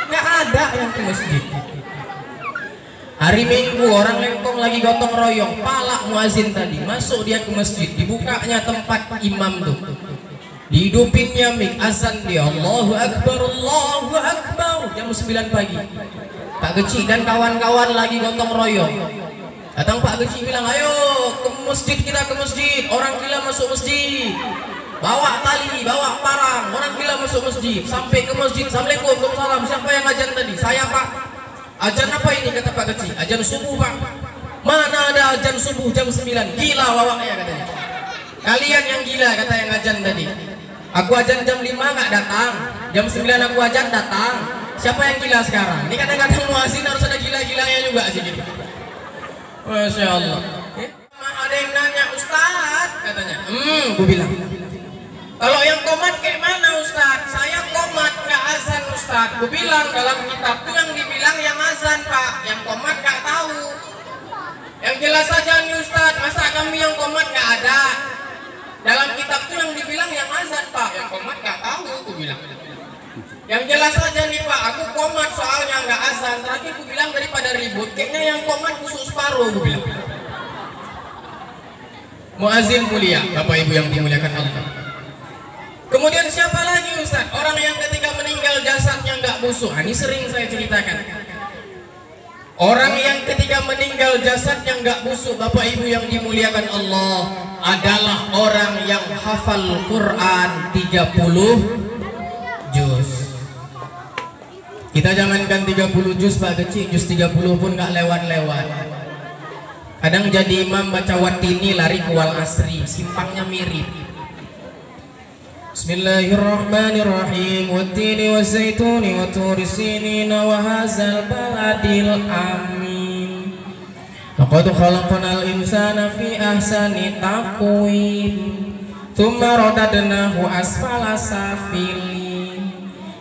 Nggak ada yang ke masjid. Hari Minggu orang Lengkong lagi gotong royong, palak muazin tadi, masuk dia ke masjid, dibukanya tempat imam tuh, dihidupinnya mik, azan dia, Allahu Akbar, Allahu Akbar, jam 9 pagi. Pak Geci dan kawan-kawan lagi gotong royong. Datang Pak Geci bilang, ayo ke masjid, kita ke masjid, orang gila masuk masjid, bawa tali, bawa parang, orang gila masuk masjid. Sampai ke masjid, assalamualaikum, waalaikumsalam, siapa yang azan tadi? Saya Pak. Azan apa ini, kata Pak Geci? Azan subuh Pak. Mana ada azan subuh jam 9, gila bawanya katanya. Kalian yang gila, kata yang azan tadi. Aku azan jam 5 nggak datang, jam 9 aku azan datang. Siapa yang gila sekarang? Ini kadang-kadang muazin harus ada gila-gilanya juga sih gitu. Masya Allah. Ada yang nanya, Ustadz katanya. Gue bilang, kalau yang komat kayak mana Ustadz? Saya komat nggak azan Ustadz. Gue bilang dalam kitab tuh yang dibilang yang azan Pak, yang komat nggak tahu. Yang jelas saja nih Ustadz, masa kami yang komat nggak ada? Dalam kitab tuh yang dibilang yang azan Pak, yang komat nggak tahu. Gue bilang. Yang jelas saja nih Pak, aku komat soalnya nggak azan. Terakhir aku bilang daripada ribut, kayaknya yang komat kusuk separuh, aku bilang. Muazin mulia, Bapak Ibu yang dimuliakan Allah. Kemudian siapa lagi Ustaz? Orang yang ketika meninggal jasadnya nggak busuk. Ini sering saya ceritakan. Orang yang ketika meninggal jasadnya nggak busuk, Bapak Ibu yang dimuliakan Allah, adalah orang yang hafal Quran 30 juz. Kita jangankan 30 juz Pak Kecil, juz 30 pun nggak lewat-lewat. Kadang jadi imam baca watini lari ke wal asri, simpangnya mirip. Bismillahirrahmanirrahim. Wattini wazaituni wa turi sinina wa hadzal baladil amin. Laqad khalaqnal insana fi ahsani taqwim. Tsumma radadnahu asfala safilin.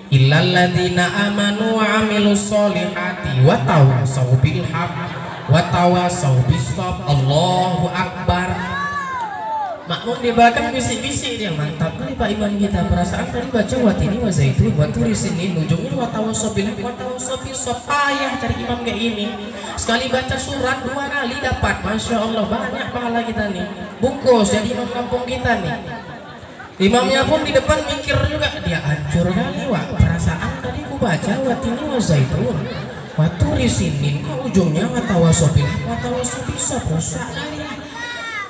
Illal ladzina amanu wa 'amilus sholihati wa tawassaw bil haqq wa tawassaw bis sabr. Allahu akbar. Makmum di belakang bisik-bisik dia, mantap kali Pak Imam kita. Perasaan tadi baca watini wa zaitun wa turi sinin, ujungnya wa tawassaw bil haqq wa tawassaw bis sabr. Payah cari imam kayak ini. Sekali baca surat 2 kali dapat. Masya Allah, banyak pahala kita nih. Bungkus jadi imam kampung kita nih. Imamnya pun di depan mikir juga, dia hancur kali Wak. Perasaan tadi ku baca watini wa zaitun wa turi sinin, kok ujungnya wa tawassaw bil haqq wa tawassaw bis sabr. Rusak kali.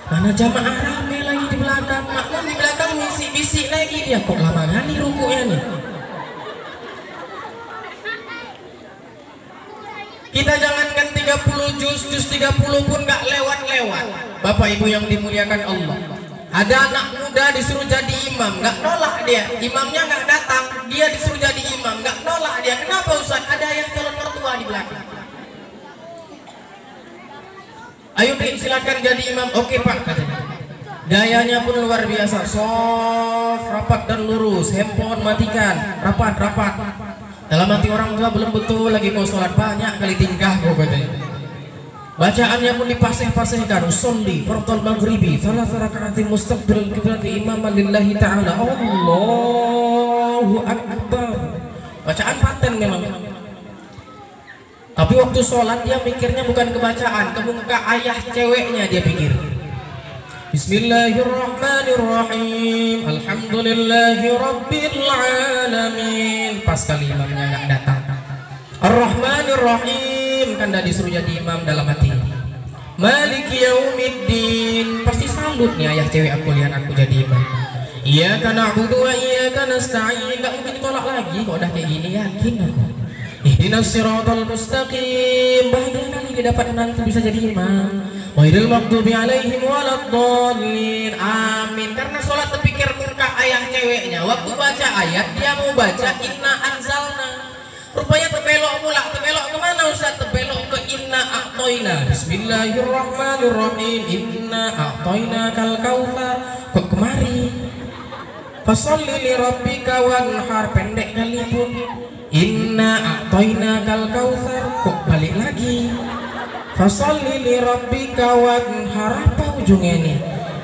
Mana jamaah rame lagi di belakang, makmum di belakang bisik-bisik lagi dia, kok lama kali rukuknya nih. Kita jangankan 30 juz 30 pun gak lewat-lewat. Bapak Ibu yang dimuliakan Allah, ada anak muda disuruh jadi imam, gak nolak dia. Imamnya gak datang, dia disuruh jadi imam, gak nolak dia. Kenapa Ustaz? Ada yang calon mertua di belakang. Ayo Dik, silakan jadi imam. Oke Pak, katanya. Gayanya pun luar biasa, soft, rapat dan lurus. Handphone matikan, rapat. Dalam hati orang tua belum betul lagi mau sholat, banyak kali tingkah kok katanya. Bacaannya pun dipasih-pasihkan. Sholli fardhal maghribi thalath raka'atin mustaqbilal qiblati imaman lillahi ta'ala. Allahu akbar. Bacaan paten memang. Tapi waktu sholat dia mikirnya bukan kebacaan, ke muka ayah ceweknya dia pikir. Bismillahirrahmanirrahim. Alhamdulillahi rabbil alamin. Pas kali imamnya nggak datang, Ar-Rahmanir Rahim, kan dah disuruh jadi imam dalam hati. Maliki Yaumiddin, pasti salut nih ayah cewek aku lihat aku jadi imam. Iyyaka na'budu wa iyyaka nasta'in, enggak mungkin ditolak lagi kok udah kayak gini, yakin aku. Ihdinas siratal mustaqim, bahagia kali dia dapat nanti bisa jadi imam. Ghairil maghdubi alaihim waladdallin, amin. Karena sholat terpikir muka ayah ceweknya, waktu baca ayat dia mau baca inna anzalna, rupanya terbelok pula. Terbelok kemana Ustaz? Terbelok ke inna a'toina. Bismillahirrahmanirrahim, inna a'toina kal kautsar, kok kemari fasholli li rabbika wanhar, pendek kali pun. Inna a'toina kal kautsar, kok balik lagi fasholli li rabbika wanhar, apa ujungnya ini?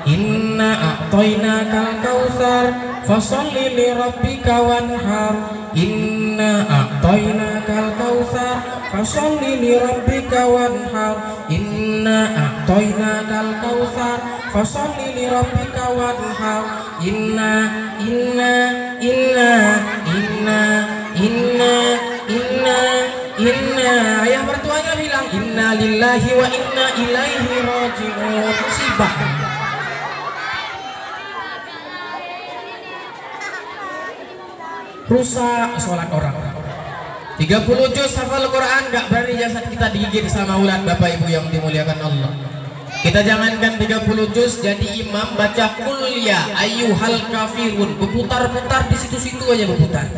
Inna a'toina kal kautsar fasholli li rabbika wanhar, inna a'toina kal kautsar fasholli li rabbika wanhar, inna a'toina kal kautsar fasholli li rabbika wanhar, inna inna inna inna inna inna inna. Ayah mertuanya bilang inna lillahi wa inna ilaihi raji'un. Musibah. Rusak sholat orang. 30 juz hafal Quran, gak berani jasad kita digigit sama ulat. Bapak ibu yang dimuliakan Allah, kita jangankan 30 juz jadi imam baca qul ya ayyuhal kafirun, berputar-putar di situ-situ aja berputar.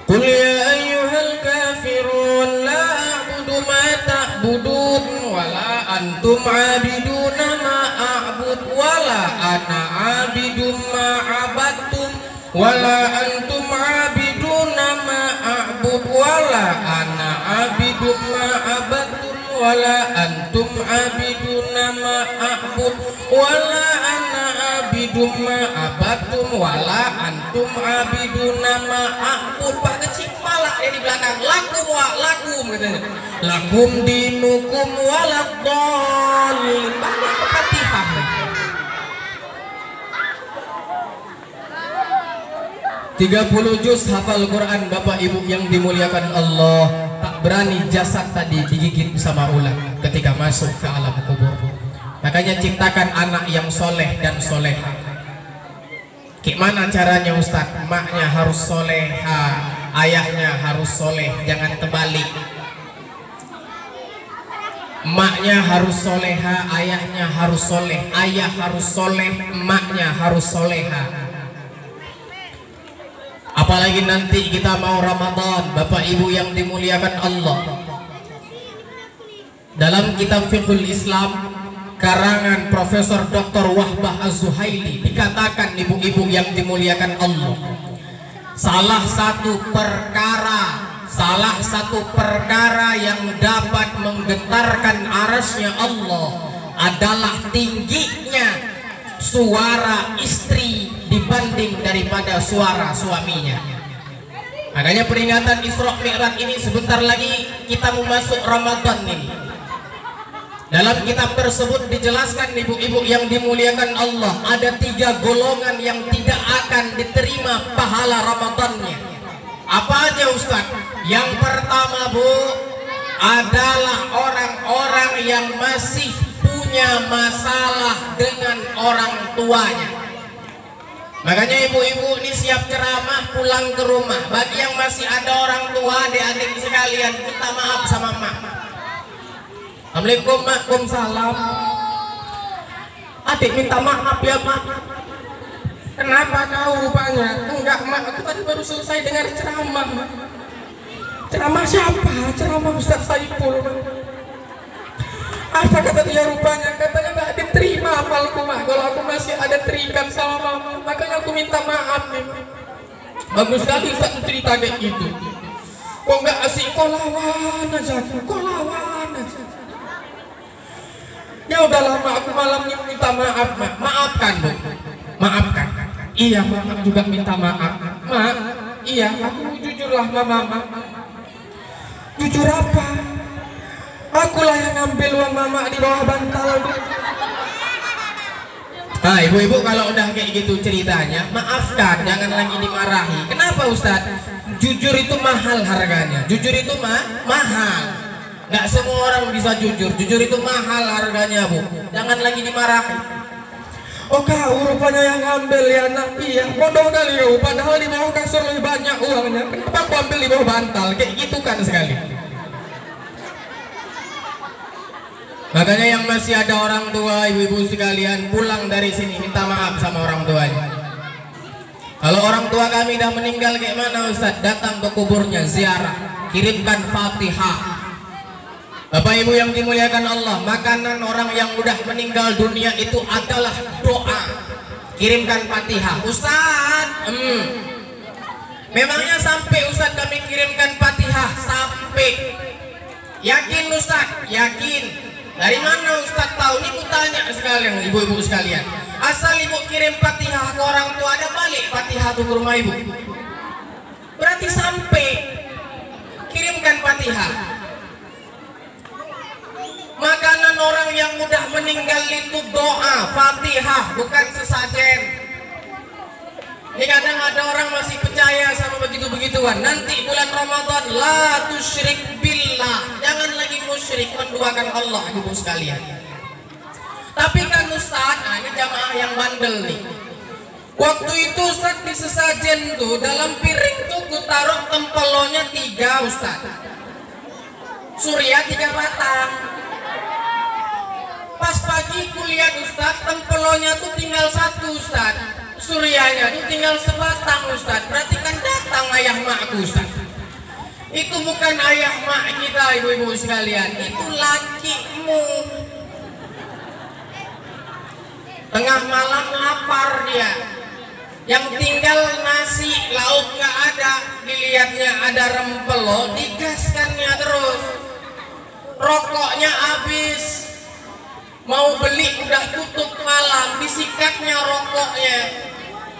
Qul ya ayyuhal kafirun la a'budu ma ta'budun wala antum 'abiduna ma a'bud wala ana 'abidum ma 'abadtum wala antum 'abiduna ma a'bud wala ana 'abidum ma 'abadtum wala antum 'abiduna ma a'bud wala ana 'abidum ma 'abadtum wala antum 'abiduna ma a'bud. Pak kecil malah di belakang lakum wa lakum katanya, lakum dinukum waladdallin. Balik ke Fatihah. Tiga 30 juz hafal Quran, Bapak Ibu yang dimuliakan Allah, tak berani jasad tadi digigit sama ulat ketika masuk ke alam kubur. Makanya ciptakan anak yang soleh dan soleha. Gimana caranya Ustaz? Maknya harus soleha, ayahnya harus soleh, jangan terbalik. Maknya harus soleha, ayahnya harus soleh. Ayah harus soleh, maknya harus soleha. Apalagi nanti kita mau Ramadan, Bapak Ibu yang dimuliakan Allah. Dalam kitab Fiqhul Islam karangan Profesor Dr. Wahbah Az-Zuhaili dikatakan, ibu-ibu yang dimuliakan Allah, salah satu perkara yang dapat menggetarkan arasnya Allah adalah tingginya suara istri dibanding daripada suara suaminya. Makanya peringatan Isra Mi'raj ini sebentar lagi kita mau masuk Ramadan ini. Dalam kitab tersebut dijelaskan, ibu-ibu yang dimuliakan Allah, ada 3 golongan yang tidak akan diterima pahala Ramadannya. Apa aja Ustaz? Yang pertama Bu, adalah orang-orang yang masih punya masalah dengan orang tuanya. Makanya ibu-ibu ini siap ceramah pulang ke rumah, bagi yang masih ada orang tua, adik-adik sekalian, minta maaf sama mak. Assalamualaikum mak, waalaikumsalam. Adik minta maaf ya mak. Kenapa kau rupanya? Enggak mak, aku tadi baru selesai dengar ceramah. Ceramah siapa? Ceramah Ustaz Saiful. Apa kata dia rupanya? Katanya nggak diterima amalku mak, kalau aku masih ada terikat sama mama. Makanya aku minta maaf nih mak. Bagus sekali Ustaz cerita kayak gitu. Kok nggak asik kolawan aja, kolawan aja. Ya udah lama aku malam ini minta maaf mak. Maafkan Bu, maafkan. Iya mak juga minta maaf mak. Iya aku jujurlah mama. Jujur apa? Akulah yang ngambil uang mama di bawah bantal. Nah ibu-ibu kalau udah kayak gitu ceritanya, maafkan, jangan lagi dimarahi. Kenapa Ustaz? jujur itu mahal harganya. Jujur itu mahal. Nggak semua orang bisa jujur. Jujur itu mahal harganya, Bu. Jangan lagi dimarahi. Oh kau rupanya yang ngambil ya nak. Iya, bodoh kali kau. Padahal di bawah kasur lebih banyak uangnya. Kenapa aku ambil di bawah bantal? Kayak gitu kan sekali. Makanya yang masih ada orang tua, ibu-ibu sekalian, pulang dari sini minta maaf sama orang tuanya. Kalau orang tua kami dah meninggal kayak mana Ustaz? Datang ke kuburnya, ziarah, kirimkan Fatihah. Bapak Ibu yang dimuliakan Allah, makanan orang yang udah meninggal dunia itu adalah doa. Kirimkan Fatihah. Ustaz, memangnya sampai Ustaz kami kirimkan Fatihah? Sampai. Yakin Ustaz? Yakin. Dari mana Ustaz tahu? Ini ku tanya sekalian, ibu-ibu sekalian. Asal ibu kirim Fatihah ke orang tua, ada balik Fatihah ke rumah ibu. Berarti sampai. Kirimkan Fatihah. Makanan orang yang mudah meninggal itu doa, Fatihah, bukan sesajen. Ini kadang ada orang masih percaya sama begitu-begituan. Nanti bulan Ramadan, la tusyrik billah, jangan lagi musyrik, menduakan Allah, ibu sekalian. Tapi kan Ustaz, ini jamaah yang bandel nih. Waktu itu Ustaz di sesajen tuh, dalam piring tuh ku taruh tempelonya 3 Ustaz. Surya 3 batang. Pas pagi kuliah Ustaz, tempelonya tuh tinggal 1 Ustaz. Suryanya tuh tinggal sebatang Ustaz. Berarti kan datang ayah makku Ustaz. Itu bukan ayah mak kita ibu-ibu sekalian, itu lakimu. Tengah malam lapar dia, yang tinggal nasi, lauk nggak ada, dilihatnya ada rempelo, digaskannya terus. Rokoknya habis, mau beli udah tutup malam, disikatnya rokoknya.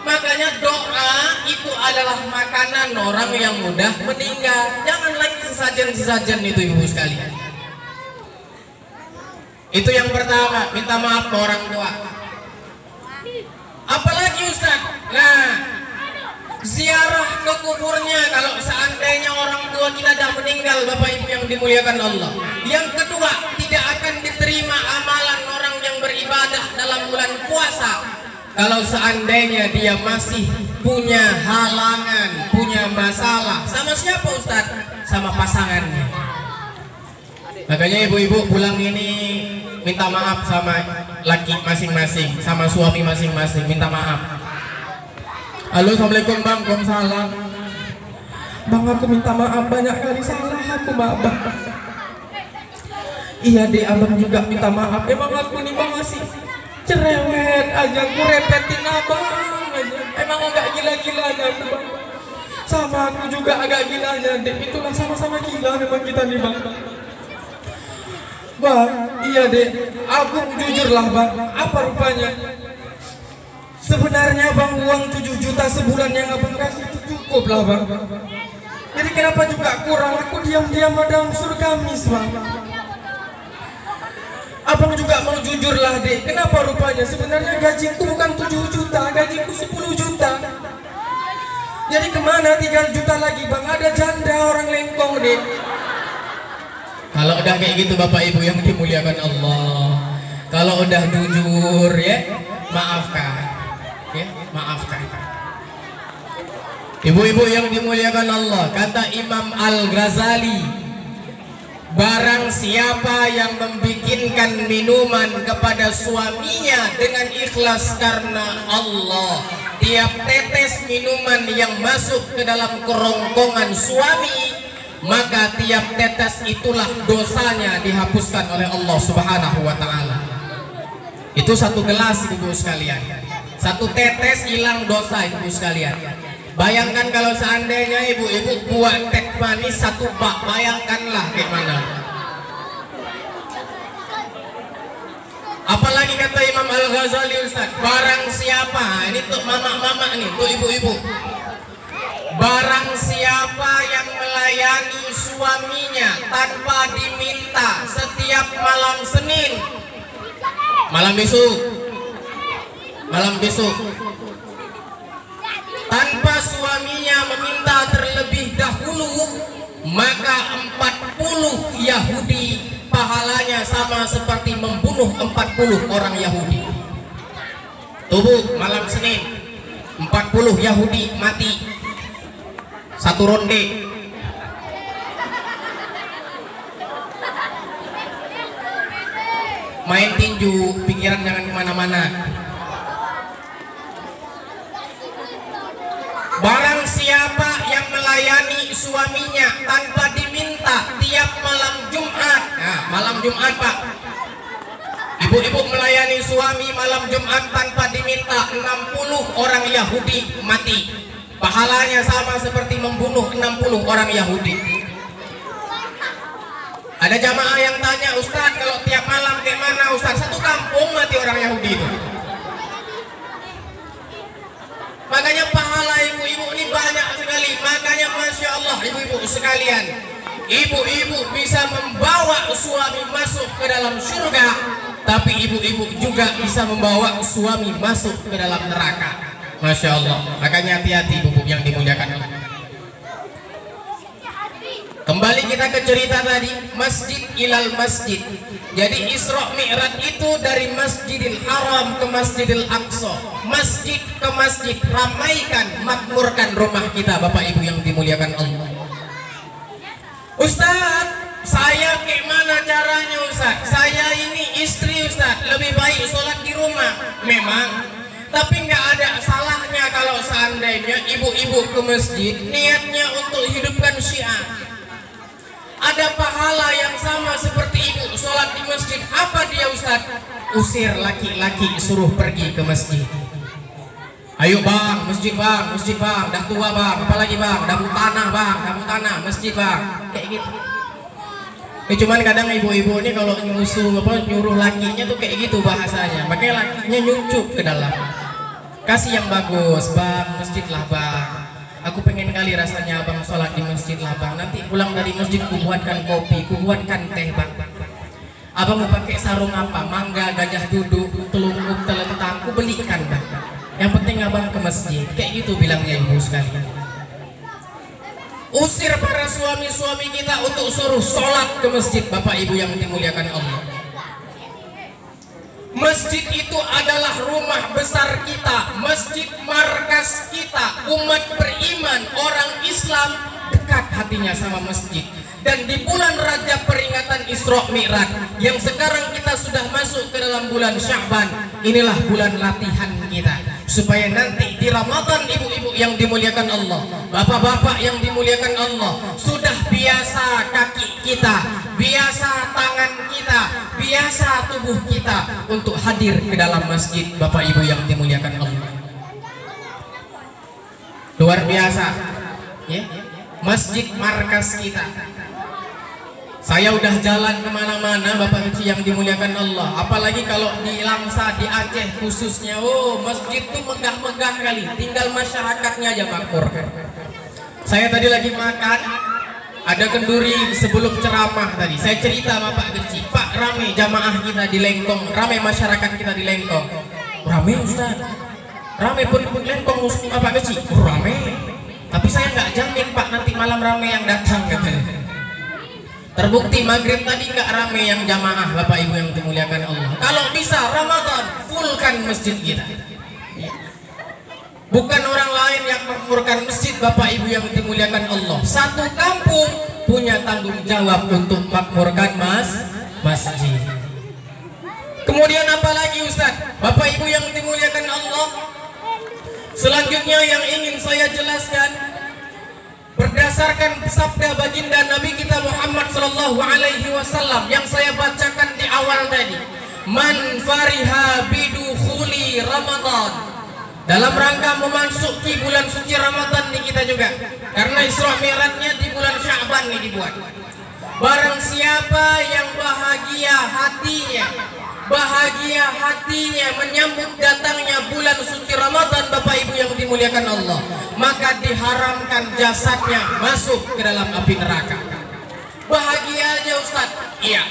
Makanya doa itu adalah makanan orang yang mudah meninggal. Jangan lagi sesajen-sesajen itu ibu sekalian. Itu yang pertama, minta maaf ke orang tua. Apalagi Ustaz? Nah, ziarah ke kuburnya kalau seandainya orang tua kita dah meninggal, Bapak Ibu yang dimuliakan Allah. Yang kedua, tidak akan diterima amalan orang yang beribadah dalam bulan puasa kalau seandainya dia masih punya halangan, punya masalah. Sama siapa Ustaz? Sama pasangannya. Makanya ibu-ibu pulang ini minta maaf sama laki masing-masing, sama suami masing-masing, minta maaf. Halo, assalamualaikum bang. Waalaikumsalam. Bang, aku minta maaf, banyak kali salah aku bang. Iya deh, abang juga minta maaf. Emang aku nih bang masih cerewet aja, aku repetin abang aja. Emang agak gila-gilanya aku bang. Sama aku juga agak gilanya deh. Itulah sama-sama gila memang kita nih bang. Bang, iya deh, aku jujur lah bang. Apa rupanya? Sebenarnya bang, uang 7 juta sebulan yang abang kasih itu cukup lah bang. Jadi kenapa juga kurang? Aku diam-diam ada unsur gamis bang. Abang juga mau jujur lah dek. Kenapa rupanya? Sebenarnya gajiku bukan 7 juta, gajiku 10 juta. Jadi kemana 3 juta lagi bang? Ada janda orang lengkong dek. Kalau udah kayak gitu Bapak Ibu yang dimuliakan Allah, kalau udah jujur ya, maafkan. Ya, maafkan. Ibu-ibu yang dimuliakan Allah, kata Imam Al-Ghazali, barang siapa yang membikinkan minuman kepada suaminya dengan ikhlas karena Allah, tiap tetes minuman yang masuk ke dalam kerongkongan suami, maka tiap tetes itulah dosanya dihapuskan oleh Allah Subhanahu wa Ta'ala. Itu 1 gelas ibu sekalian, 1 tetes hilang dosa ibu sekalian. Bayangkan kalau seandainya ibu-ibu buat teh manis 1 bak, bayangkanlah kayak mana. Apalagi kata Imam Al-Ghazali Ustaz, barang siapa, ini untuk mama-mama nih, untuk ibu-ibu, barang siapa yang melayani suaminya tanpa diminta setiap malam Senin, malam besok, tanpa suaminya meminta terlebih maka 40 Yahudi pahalanya sama seperti membunuh 40 orang Yahudi. Tubuh malam Senin 40 Yahudi mati satu ronde. Main tinju, pikiran jangan kemana-mana. Barang siapa yang melayani suaminya tanpa diminta tiap malam Jumat, nah, malam Jumat Pak, ibu-ibu melayani suami malam Jumat tanpa diminta, 60 orang Yahudi mati. Pahalanya sama seperti membunuh 60 orang Yahudi. Ada jamaah yang tanya, Ustadz kalau tiap malam kayak mana Ustadz? Satu kampung mati orang Yahudi itu. Makanya pahala ibu-ibu ini banyak sekali. Makanya Masya Allah ibu-ibu sekalian, ibu-ibu bisa membawa suami masuk ke dalam surga, tapi ibu-ibu juga bisa membawa suami masuk ke dalam neraka. Masya Allah. Makanya hati-hati ibu-ibu yang dimuliakan Allah. Kembali kita ke cerita tadi, masjid ilal masjid. Jadi Isra Mi'raj itu dari Masjidil Haram ke Masjidil Aqsa, masjid ke masjid, ramaikan, makmurkan rumah kita Bapak Ibu yang dimuliakan Allah. Ustaz, saya kayak mana caranya Ustaz? Saya ini istri Ustaz, lebih baik sholat di rumah. Memang, tapi nggak ada salahnya kalau seandainya ibu-ibu ke masjid niatnya untuk hidupkan syiar. Ada pahala yang sama seperti ibu sholat di masjid. Apa dia Ustaz? Usir laki-laki, suruh pergi ke masjid. Ayo bang, masjid bang, masjid bang, dah tua bang, apalagi bang, dah tanah bang, dah tanah, masjid bang, kayak gitu. Cuman kadang ibu-ibu ini kalau nyuruh lakinya tuh kayak gitu bahasanya, makanya lakinya nyucuk ke dalam. Kasih yang bagus bang, masjid lah bang. Aku pengen kali rasanya abang sholat di masjid lah bang. Nanti pulang dari masjid ku buatkan kopi, ku buatkan teh bang. Abang mau pakai sarung apa? Mangga, gajah duduk, telungkup, telentang, ku belikan bang. Yang penting abang ke masjid. Kayak gitu bilangnya ibu sekalian. Usir para suami-suami kita untuk suruh sholat ke masjid Bapak Ibu yang dimuliakan Allah. Masjid itu adalah rumah besar kita, masjid markas kita, umat beriman, orang Islam dekat hatinya sama masjid. Dan di bulan Rajab peringatan Isra Mi'raj yang sekarang kita sudah masuk ke dalam bulan Sya'ban, inilah bulan latihan kita supaya nanti di Ramadan ibu-ibu yang dimuliakan Allah, bapak-bapak yang dimuliakan Allah, sudah biasa kaki kita, biasa tangan kita, biasa tubuh kita untuk hadir ke dalam masjid Bapak Ibu yang dimuliakan Allah. Luar biasa ya, masjid markas kita. Saya udah jalan kemana-mana Bapak Ibu yang dimuliakan Allah, apalagi kalau di Langsa, di Aceh khususnya, oh masjid tuh megah-megah kali, tinggal masyarakatnya aja makmur. Saya tadi lagi makan, ada kenduri sebelum ceramah tadi, saya cerita sama Pak Kecil, Pak rame jamaah kita di Lengkong, rame masyarakat kita di Lengkong. Rame Ustaz, rame pun Lengkong Pak Kecil, rame. Tapi saya nggak jamin Pak nanti malam rame yang datang katanya. Terbukti maghrib tadi nggak rame yang jamaah Bapak Ibu yang dimuliakan Allah. Kalau bisa Ramadan fullkan masjid kita. Bukan orang lain yang makmurkan masjid Bapak Ibu yang dimuliakan Allah. Satu kampung punya tanggung jawab untuk makmurkan masjid. Kemudian apa lagi Ustaz? Bapak Ibu yang dimuliakan Allah, selanjutnya yang ingin saya jelaskan berdasarkan sabda baginda Nabi kita Muhammad sallallahu alaihi wasallam yang saya bacakan di awal tadi, man fariha bidukhuli Ramadan, dalam rangka memasuki bulan suci Ramadan nih kita juga, karena Isra Mi'rajnya di bulan Sya'ban nih dibuat. Barang siapa yang bahagia hatinya menyambut datangnya bulan suci Ramadan Bapak Ibu yang dimuliakan Allah, maka diharamkan jasadnya masuk ke dalam api neraka. Bahagia aja Ustaz? Iya.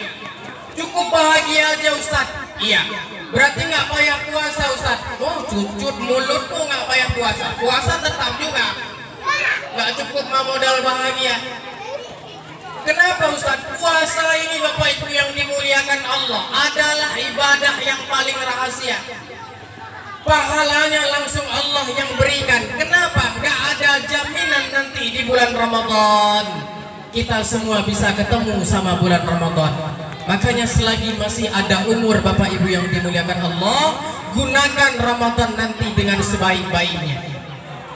Cukup bahagia aja Ustaz? Iya. Berarti nggak payah puasa Ustaz? Oh cucut mulutku nggak payah puasa, puasa tetap juga nggak cukup modal bahagia. Kenapa Ustaz? Puasa ini Bapak Ibu yang dimuliakan Allah adalah ibadah yang paling rahasia. Pahalanya langsung Allah yang berikan. Kenapa? Gak ada jaminan nanti di bulan Ramadan kita semua bisa ketemu sama bulan Ramadan. Makanya selagi masih ada umur Bapak Ibu yang dimuliakan Allah, gunakan Ramadan nanti dengan sebaik-baiknya.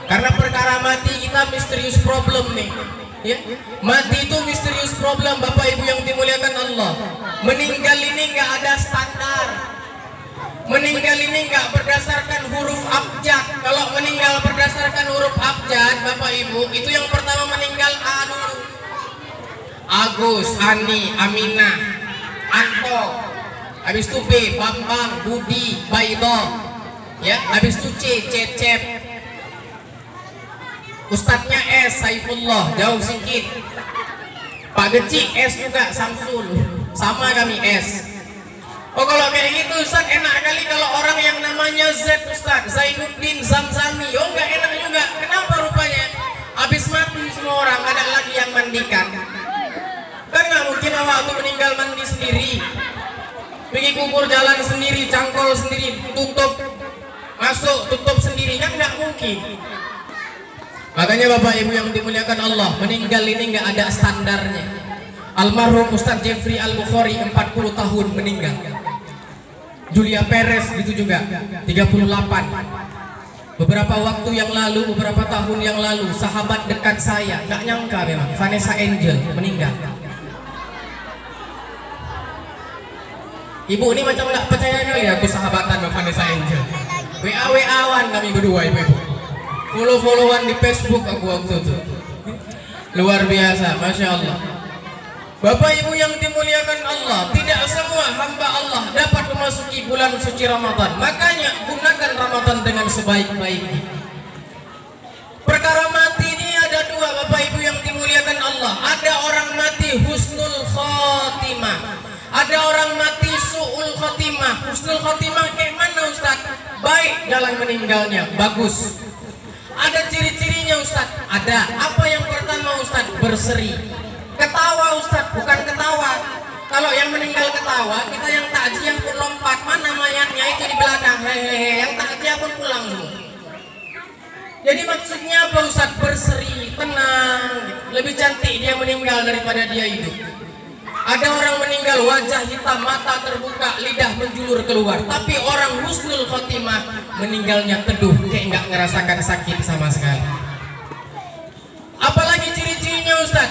Karena perkara mati kita misterius problem nih, ya. Mati itu misterius problem Bapak Ibu yang dimuliakan Allah. Meninggal ini nggak ada standar. Meninggal ini nggak berdasarkan huruf abjad. Kalau meninggal berdasarkan huruf abjad Bapak Ibu, itu yang pertama meninggal A dulu. Agus, Ani, Aminah, Anto, habis itu B, Bambang, Budi, Baido, ya, habis itu C, Cecep, Ustadznya S, Saifullah, jauh sedikit. Pak Geci S juga, Samsul, sama kami S. Oh kalau kayak gitu Ustaz enak kali kalau orang yang namanya Z Ustaz, Zainuddin, Zamzami. Oh nggak enak juga. Kenapa rupanya? Habis mati semua orang, ada lagi yang mandikan. Kan nggak mungkin awak tuh meninggal mandi sendiri, pergi kubur jalan sendiri, cangkol sendiri, tutup, masuk tutup sendiri, kan nggak mungkin. Makanya Bapak Ibu yang dimuliakan Allah, meninggal ini nggak ada standarnya. Almarhum Ustadz Jeffrey Al-Bukhari 40 tahun meninggal. Julia Perez gitu juga 38. Beberapa waktu yang lalu, beberapa tahun yang lalu, sahabat dekat saya, nggak nyangka memang, Vanessa Angel meninggal. Ibu ini macam nggak percaya kali aku sahabatan sama Vanessa Angel. WA-WA-wan kami berdua ibu-ibu. Follow-followan di Facebook aku waktu itu. Luar biasa, Masya Allah. Bapak Ibu yang dimuliakan Allah, tidak semua hamba Allah dapat memasuki bulan suci Ramadan. Makanya gunakan Ramadan dengan sebaik-baiknya. Perkara mati ini ada dua Bapak Ibu yang dimuliakan Allah. Ada orang mati husnul khotimah, ada orang mati su'ul khotimah. Husnul khotimah kayak mana Ustaz? Baik jalan meninggalnya, bagus. Ada ciri-cirinya Ustaz? Ada. Apa yang pertama Ustaz? Berseri. Ketawa Ustaz, bukan ketawa. Kalau yang meninggal ketawa, kita yang takziah pun lompat. Mana mayatnya itu di belakang, hehehe. Yang takziah pun pulang semua. Jadi maksudnya apa Ustaz? Berseri, tenang. Lebih cantik dia meninggal daripada dia hidup. Ada orang meninggal wajah hitam, mata terbuka, lidah menjulur keluar. Tapi orang husnul khotimah meninggalnya teduh, kayak nggak ngerasakan sakit sama sekali. Apalagi ciri-cirinya Ustaz?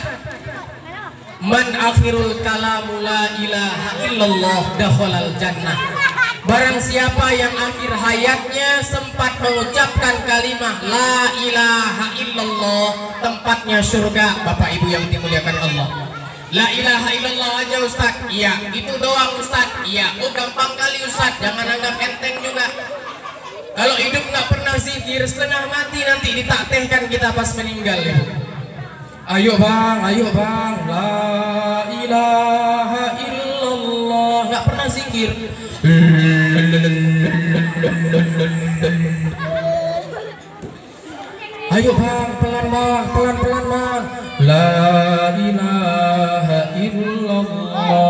Man akhirul kalamu la ilaha illallah dakhalal jannah. Barang siapa yang akhir hayatnya sempat mengucapkan kalimat la ilaha illallah, tempatnya surga. Bapak Ibu yang dimuliakan Allah, la ilaha illallah aja Ustaz? Iya. Itu doang Ustaz? Iya. Oh gampang kali Ustaz, jangan anggap enteng juga. Kalau hidup nggak pernah zikir, setengah mati nanti ditaktihkan kita pas meninggal ya. Ayo bang, la ilaha illallah, nggak pernah zikir. Ayo bang, pelan bang, la ilaha illallah.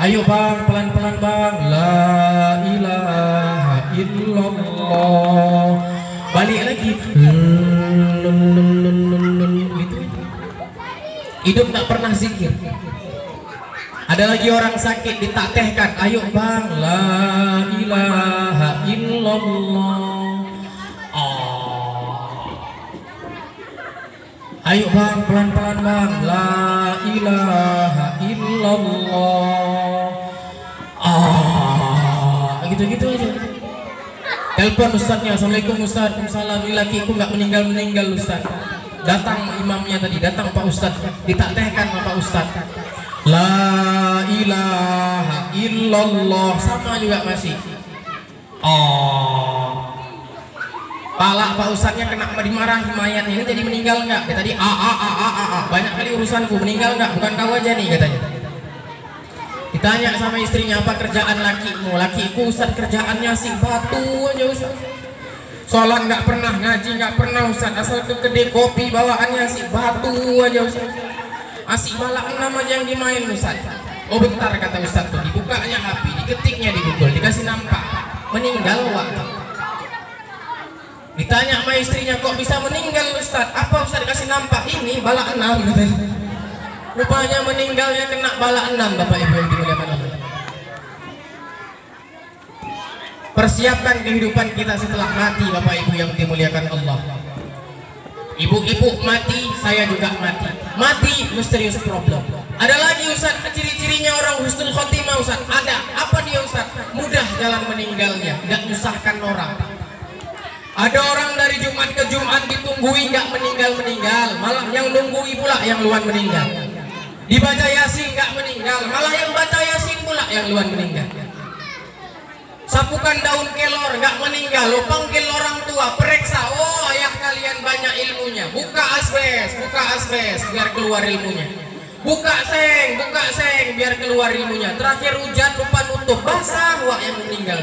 Ayo bang, pelan bang, la ilaha illallah. Balik lagi. Hidup nggak pernah zikir. Ada lagi orang sakit ditaktihkan, ayo bang, la ilaha illallah. Ayo bang, pelan bang, la ilaha illallah. Gitu-gitu aja. Telepon ustadznya, assalamualaikum ustadz, salam lakiku nggak meninggal ustadz. Datang imamnya tadi, datang pak ustadz, ditaktihkan sama pak ustadz, la ilaha illallah, sama juga masih. Pala pak ustadznya kena dimarahi mayat ini jadi meninggal nggak? Dia tadi banyak kali urusanku, meninggal nggak? Bukan kau aja nih katanya. Ditanya sama istrinya, apa kerjaan lakimu? Lakiku ustadz kerjaannya sih batu aja ustadz. Sholat nggak pernah, ngaji nggak pernah Ustaz, asal ke kedai kopi bawaannya si batu aja Ustaz, asik balak 6 aja yang dimain Ustaz. Oh bentar kata Ustaz tuh, dibukanya HP, diketiknya di Google, dikasih nampak, meninggal waktu. Ditanya sama istrinya, kok bisa meninggal Ustaz? Apa Ustaz kasih nampak? Ini balak 6 katanya. Rupanya meninggalnya kena balak 6 Bapak Ibu yang dimuliakan Allah. Persiapkan kehidupan kita setelah mati Bapak Ibu yang dimuliakan Allah. Ibu-ibu mati, saya juga mati. Mati misterius problem. Ada lagi Ustaz, ciri-cirinya orang husnul khotimah Ustaz. Ada. Apa dia Ustaz? Mudah jalan meninggalnya, nggak nyusahkan orang. Ada orang dari Jumat ke Jumat ditungguin nggak meninggal-meninggal, malah yang nunggui pula yang luan meninggal. Dibaca Yasin nggak meninggal, malah yang baca Yasin pula yang luan meninggal. Sapukan daun kelor nggak meninggal, lo panggil orang tua, periksa, oh ayah kalian banyak ilmunya, buka asbes biar keluar ilmunya, buka seng biar keluar ilmunya. Terakhir hujan lupa nutup, basah wah yang meninggal.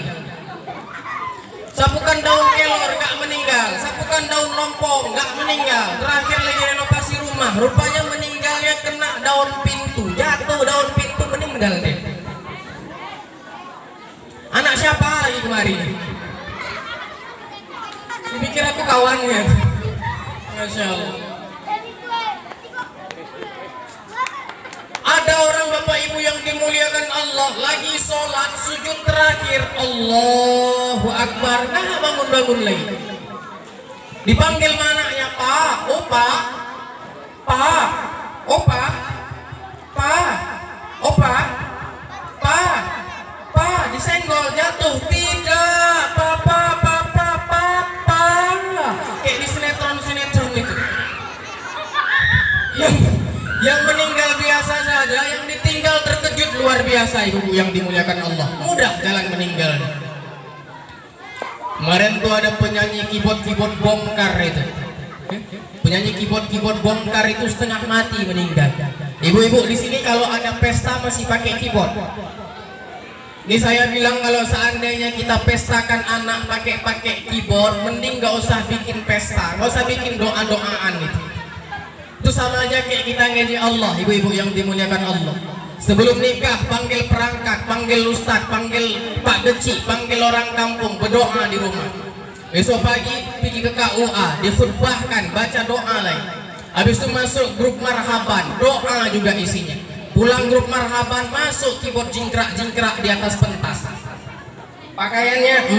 Sapukan daun kelor nggak meninggal, sapukan daun lompong nggak meninggal. Terakhir lagi renovasi rumah, rupanya meninggalnya kena daun pintu, jatuh daun pintu meninggal deh. Anak siapa lagi kemarin? Dipikir aku kawannya. Masya Allah. Ada orang Bapak Ibu yang dimuliakan Allah lagi sholat sujud terakhir, Allahu Akbar, nah bangun-bangun lagi. Dipanggil mananya, Pak, Opa, Pak, Opa, Pak, Opa, Pak, Pak, disenggol jatuh, tidak, Papa, kayak di sinetron itu. Yang meninggal biasa saja, yang ditinggal terkejut luar biasa. Ibu yang dimuliakan Allah, mudah jalan meninggal. Kemarin tuh ada penyanyi keyboard bongkar itu. Penyanyi keyboard bongkar itu setengah mati meninggal. Ibu-ibu di sini kalau ada pesta masih pakai keyboard. Ini saya bilang kalau seandainya kita pestakan anak pakai keyboard, mending gak usah bikin pesta, gak usah bikin doa-doaan itu. Itu sama aja kayak kita ngaji Allah, ibu-ibu yang dimuliakan Allah. Sebelum nikah panggil perangkat, panggil ustaz, panggil Pak Deci, panggil orang kampung, berdoa di rumah. Besok pagi pergi ke KUA, dikhutbahkan, baca doa lagi. Habis itu masuk grup marhaban, doa juga isinya. Pulang grup marhaban, masuk keyboard jingkrak di atas pentas. Pakaiannya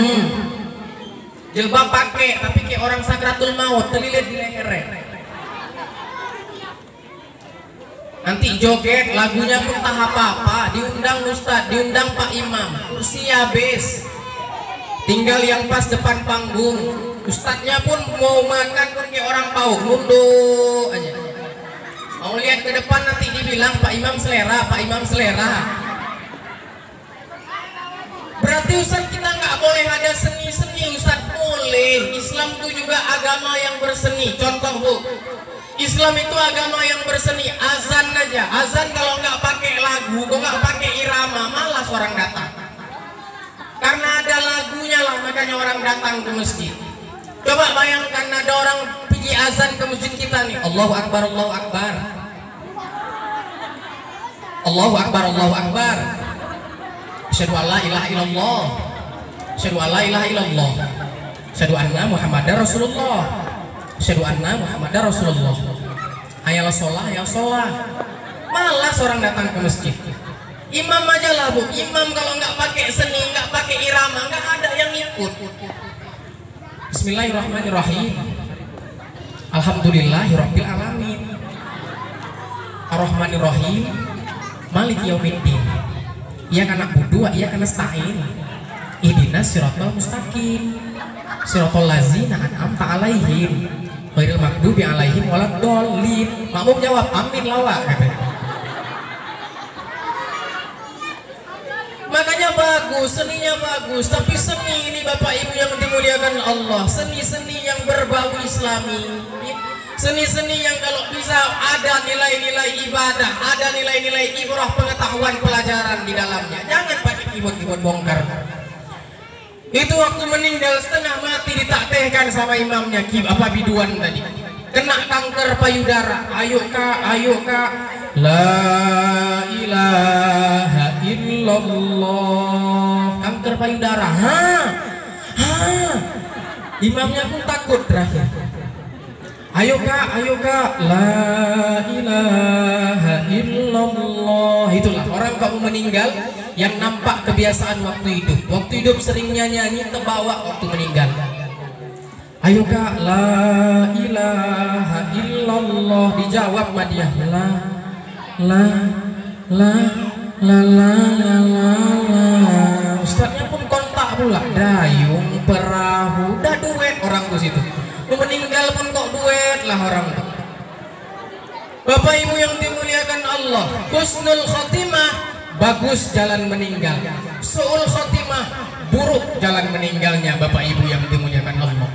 jilbab pakai, tapi kayak orang sakratul maut, terlilit di lehernya. Nanti joget, lagunya pun tak apa-apa, diundang ustadz, diundang Pak Imam, kursi habis, tinggal yang pas depan panggung. Ustadznya pun mau makan pun kayak orang pauk, nunduk aja. Mau lihat ke depan nanti dibilang Pak Imam selera, Pak Imam selera. Berarti Ustaz kita nggak boleh ada seni-seni Ustaz? Boleh. Islam itu juga agama yang berseni. Contoh Bu, Islam itu agama yang berseni. Azan aja, azan kalau nggak pakai lagu, kok nggak pakai irama, malas orang datang. Karena ada lagunya lah, makanya orang datang ke masjid. Coba bayangkan ada orang pergi azan ke masjid kita nih, Allahu Akbar, Allahu Akbar, Allahu Akbar, Allahu Akbar, asyhadu an la ilaha illallah, asyhadu an la ilaha illallah, asyhadu anna Muhammadar Rasulullah, asyhadu anna Muhammadar Rasulullah, hayal sholah, hayal sholah. Malas orang datang ke masjid. Imam aja lah Bu, imam kalau nggak pakai seni, nggak pakai irama, nggak ada yang ikut. Bismillahirrahmanirrahim. Alhamdulillahirabbil alamin. Ar-Rahmanirrahim. Maliki yaumiddin. Iyyaka na'budu wa iyyaka nasta'in. Ihdinas siratal mustaqim. Siratal ladzina an'amta 'alaihim ghairil maghdubi 'alaihim waladdallin. Makmum jawab amin lawak katanya. Makanya bagus, seninya bagus, tapi seni ini Bapak Ibu yang dimuliakan Allah, seni-seni yang berbau Islami, seni-seni yang kalau bisa ada nilai-nilai ibadah, ada nilai-nilai ibrah, pengetahuan, pelajaran di dalamnya. Jangan pakai keyboard bongkar. Itu waktu meninggal setengah mati ditaktehkan sama imamnya apa biduan tadi. Kena kanker payudara. Ayo kak. La ilaha illallah. Kanker payudara. Imamnya pun takut terakhir. Ayo kak. La ilaha illallah. Itulah orang kamu meninggal yang nampak kebiasaan waktu hidup. Waktu hidup sering nyanyi terbawa waktu meninggal. Ayo kak, la ilaha illallah. Dijawab sama dia, la. Ustadznya pun kontak pula. Dayung perahu, dah duet orang tuh situ. Meninggal pun kok duet lah orang tuh. Bapak Ibu yang dimuliakan Allah, husnul khotimah, bagus jalan meninggal. Su'ul khotimah, buruk jalan meninggalnya Bapak Ibu yang dimuliakan Allah.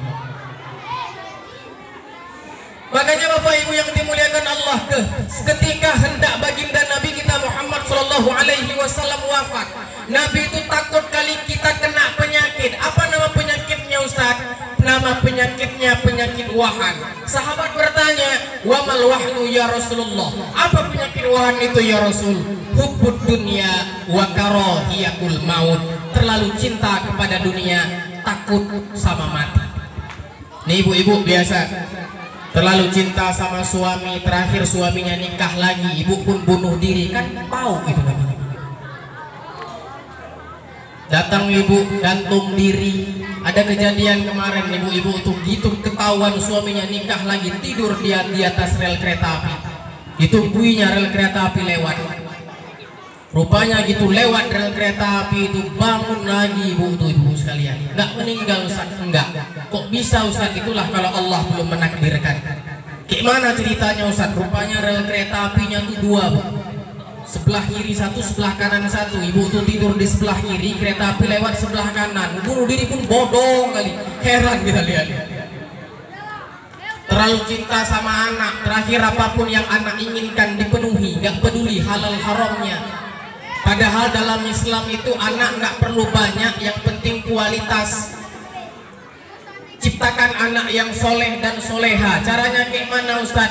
Makanya Bapak Ibu yang dimuliakan Allah, ketika hendak baginda Nabi kita Muhammad Shallallahu Alaihi Wasallam wafat, Nabi itu takut kali kita kena penyakit. Apa nama penyakitnya Ustaz? Nama penyakitnya penyakit wahan. Sahabat bertanya, wa mal wahnu ya Rasulullah? Apa penyakit wahan itu ya Rasul? Hubbud dunya wa karahiyatul maut. Terlalu cinta kepada dunia, takut sama mati. Nih ibu-ibu biasa terlalu cinta sama suami, terakhir suaminya nikah lagi, ibu pun bunuh diri, kan tahu itu namanya. Datang ibu gantung diri. Ada kejadian kemarin ibu-ibu tuh gitu, ketahuan suaminya nikah lagi, tidur dia di atas rel kereta api. Ditungguinya rel kereta api lewat. Rupanya gitu lewat rel kereta api itu, bangun lagi ibu tuh ibu sekalian. Enggak meninggal Ustaz, enggak. Kok bisa Ustaz? Itulah kalau Allah belum menakdirkan. Gimana ceritanya Ustaz? Rupanya rel kereta apinya tuh dua Bu. Sebelah kiri satu, sebelah kanan satu. Ibu tuh tidur di sebelah kiri, kereta api lewat sebelah kanan. Bunuh diri pun bodoh kali. Heran kita lihat. Terlalu cinta sama anak, terakhir apapun yang anak inginkan dipenuhi, nggak peduli halal haramnya. Padahal dalam Islam itu anak nggak perlu banyak, yang penting kualitas. Ciptakan anak yang soleh dan soleha. Caranya kayak mana Ustaz?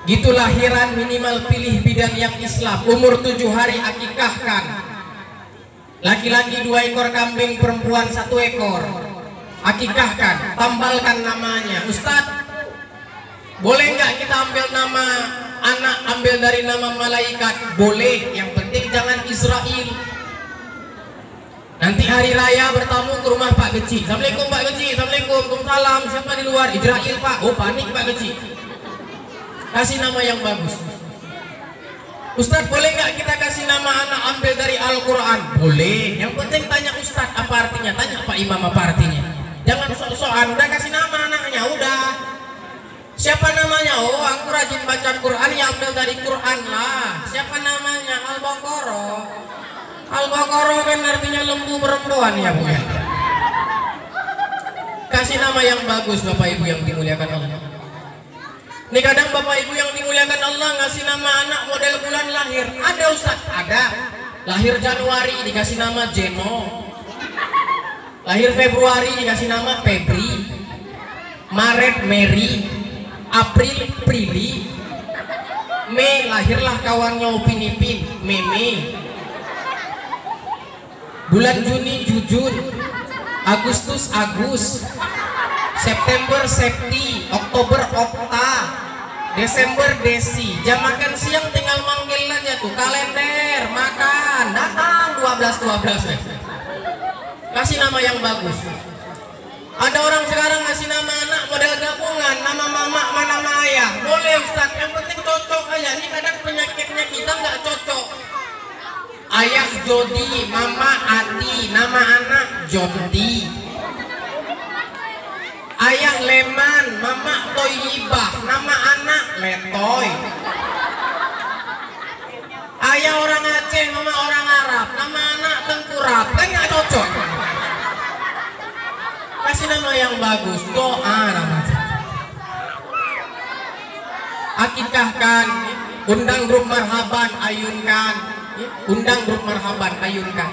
Gitu lahiran minimal pilih bidan yang Islam. Umur 7 hari akikahkan. Laki-laki 2 ekor kambing, perempuan 1 ekor. Akikahkan, tambalkan namanya. Ustaz, boleh nggak kita ambil nama anak, ambil dari nama malaikat? Boleh, yang penting jangan Israel. Nanti hari raya bertamu ke rumah Pak Geci. Assalamualaikum Pak Geci. Assalamualaikum. Waalaikumsalam. Siapa di luar? Israel Pak. Oh panik Pak Geci. Kasih nama yang bagus. Ustadz, boleh nggak kita kasih nama anak ambil dari Al-Quran? Boleh. Yang penting tanya Ustadz apa artinya. Tanya Pak Imam apa artinya. Jangan sok-sokan. Udah kasih nama anaknya. Udah. Siapa namanya? Oh, aku rajin baca Quran, ya ambil dari Quran lah. Siapa namanya? Al-Baqarah. Al-Baqarah kan artinya lembu perempuan ya Bu ya. Kasih nama yang bagus Bapak Ibu yang dimuliakan Allah. Ini kadang Bapak Ibu yang dimuliakan Allah ngasih nama anak model bulan lahir. Ada Ustaz? Ada. Lahir Januari dikasih nama Jeno. Lahir Februari dikasih nama Febri. Maret Mary. April Prilly. Mei lahirlah kawannya Upin Ipin, Meme. Bulan Juni Jujun. Agustus Agus. September Septi, Oktober Okta, Desember Desi. Jam makan siang tinggal manggil aja tuh, kalender, makan, datang 12 nih. Kasih nama yang bagus. Ada orang sekarang ngasih nama anak model gabungan, nama mama sama nama ayah. Boleh Ustaz, yang penting cocok aja. Ini kadang penyakitnya kita nggak cocok. Ayah Jody, mama Ati, nama anak Jody. Ayah Leman, mama Toyibah, nama anak Letoy. Ayah orang Aceh, mama orang Arab, nama anak Tengkurap. Kan nggak cocok. Kasih nama yang bagus, doa namanya. Akikahkan, undang grup marhaban, ayunkan. Undang grup marhaban, ayunkan.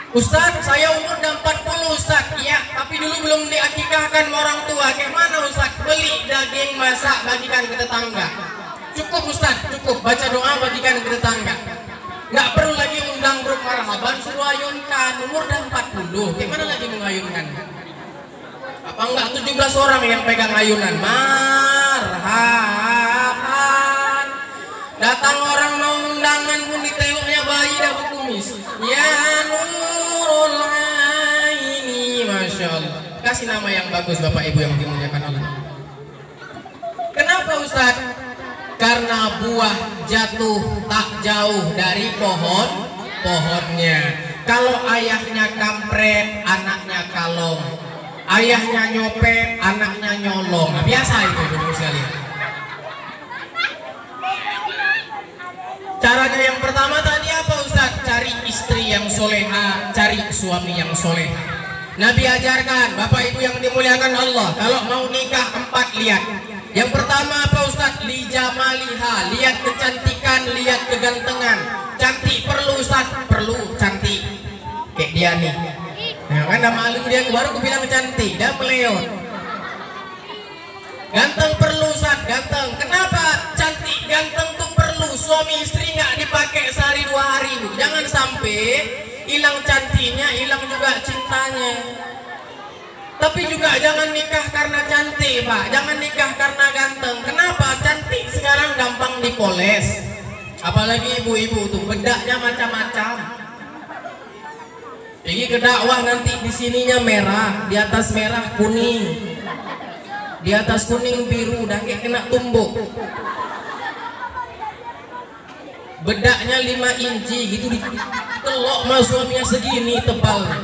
Ustaz, saya umur udah 40 Ustaz. Iya, tapi dulu belum diakikahkan sama orang tua. Kayak mana Ustaz? Beli daging masak bagikan ke tetangga. Cukup Ustaz, cukup baca doa bagikan ke tetangga. Nggak perlu lagi undang grup marhaban, suruh ayunkan. Umur udah 40, kayak mana lagi mengayunkan? Apa enggak 17 orang yang pegang ayunan? Marhaban. Datang orang mau undangan pun ditengoknya bayi dah berkumis. Ya nurul aini, Masya Allah. Kasih nama yang bagus Bapak Ibu yang dimuliakan Allah. Kenapa Ustaz? Karena buah jatuh tak jauh dari pohonnya. Kalau ayahnya kampret, anaknya kalong. Ayahnya nyopet, anaknya nyolong. Nah, biasa itu Bapak sekalian. Caranya yang pertama tadi apa Ustaz? Cari istri yang soleha, cari suami yang soleha. Nabi ajarkan, Bapak Ibu yang dimuliakan Allah, kalau mau nikah 4 lihat. Yang pertama apa Ustaz? Lijamaliha, lihat kecantikan, lihat kegantengan. Cantik perlu Ustaz? Perlu, cantik. Kayak dia nih. Nah, kan dah malu dia, baru aku bilang cantik, dah meleot. Ganteng perlu Ustaz, ganteng. Kenapa cantik ganteng tuh perlu? Suami istri nggak dipakai sehari 2 hari. Jangan sampai hilang cantiknya, hilang juga cintanya. Tapi juga jangan nikah karena cantik Pak, jangan nikah karena ganteng. Kenapa? Cantik sekarang gampang dipoles. Apalagi ibu-ibu tuh bedaknya macam-macam. Pergi ke dakwah nanti di sininya merah, di atas merah kuning, di atas kuning biru, dah kayak kena tumbuk. Bedaknya 5 inci gitu, ditelok sama suaminya segini tebalnya.